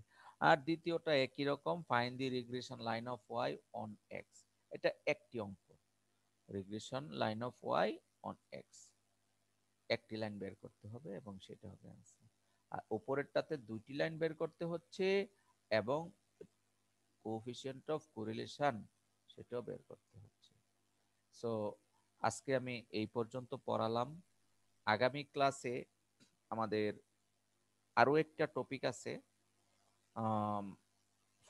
আর দ্বিতীয়টা একই রকম, find the regression line of Y on X. এটা একটি অঙ্ক, regression line of Y on X, একটি লাইন বের করতে হবে এবং সেটা হবে आंसर। আর উপরেরটাতে দুইটি লাইন বের করতে হচ্ছে, এবং কোএফিসিয়েন্ট অফ কোরিলেশন সেটাও বের করতে হচ্ছে। সো আজকে আমি এই পর্যন্ত পড়ালাম। আগামী ক্লাসে আমাদের আরো একটা টপিক আছে,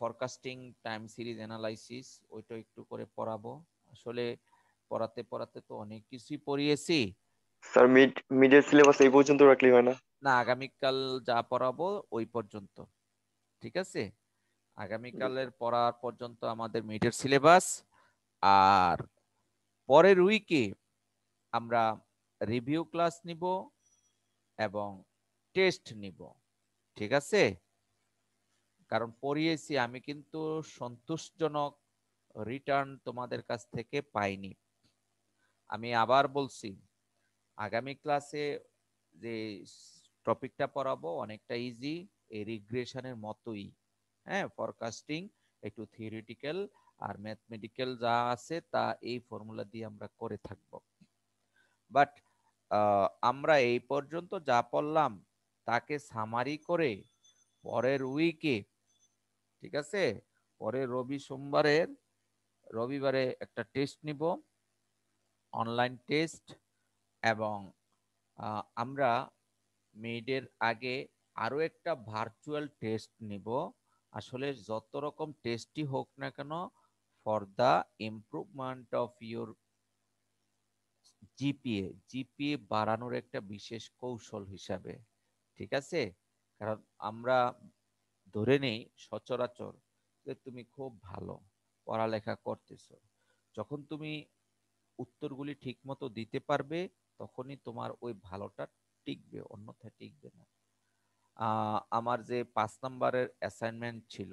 ফরকাস্টিং টাইম সিরিজ অ্যানালাইসিস, ওইটা একটু করে পড়াবো। আসলে পড়াতে পড়াতে তো অনেক কিছুই পড়িয়েছি। স্যার মিডের সিলেবাস এই পর্যন্ত রাখলে হয় না? না, আগামীকাল যা পড়াবো ওই পর্যন্ত, ঠিক আছে? আগামীকালের পড়ার পর্যন্ত আমাদের মিডের সিলেবাস, আর পরের উইকে আমরা রিভিউ ক্লাস নিব এবং টেস্ট নিব, ঠিক আছে? কারণ পড়িয়েছি, আমি কিন্তু সন্তোষজনক রিটার্ন তোমাদের কাছ থেকে পাইনি। আমি আবার বলছি, আগামী ক্লাসে যে টপিকটা পড়াবো অনেকটা ইজি, এই রিগ্রেশনের মতোই। হ্যাঁ, ফরকাস্টিং একটু থিওরিটিক্যাল, আর ম্যাথমেটিক্যাল যা আছে তা এই ফর্মুলা দিয়ে আমরা করে থাকব। বাট আমরা এই পর্যন্ত যা পড়লাম তাকে সামারি করে পরের উইকে, ঠিক আছে, পরের রবিবারে একটা টেস্ট নিব, অনলাইন টেস্ট, এবং আমরা মিডের আগে আরো একটা ভার্চুয়াল টেস্ট নিব। আসলে যত রকম টেস্টই হোক না কেন, for the improvement of your GPA বাড়ানোর একটা বিশেষ কৌশল হিসাবে, ঠিক আছে? কারণ আমরা ধরে নেই সচরাচর যে তুমি খুব ভালো পড়ালেখা করতেছো, যখন তুমি উত্তরগুলি ঠিক মতো দিতে পারবে তখনই তোমার ওই ভালোটা টিকবে, অন্যথায় টিকবে না। আমার যে 5 নম্বরের অ্যাসাইনমেন্ট ছিল,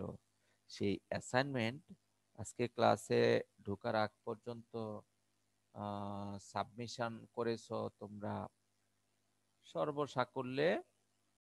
সেই অ্যাসাইনমেন্ট আজকে ক্লাসে ঢোকার আগ পর্যন্ত সাবমিশন করেছো তোমরা সর্বসাকুল্যে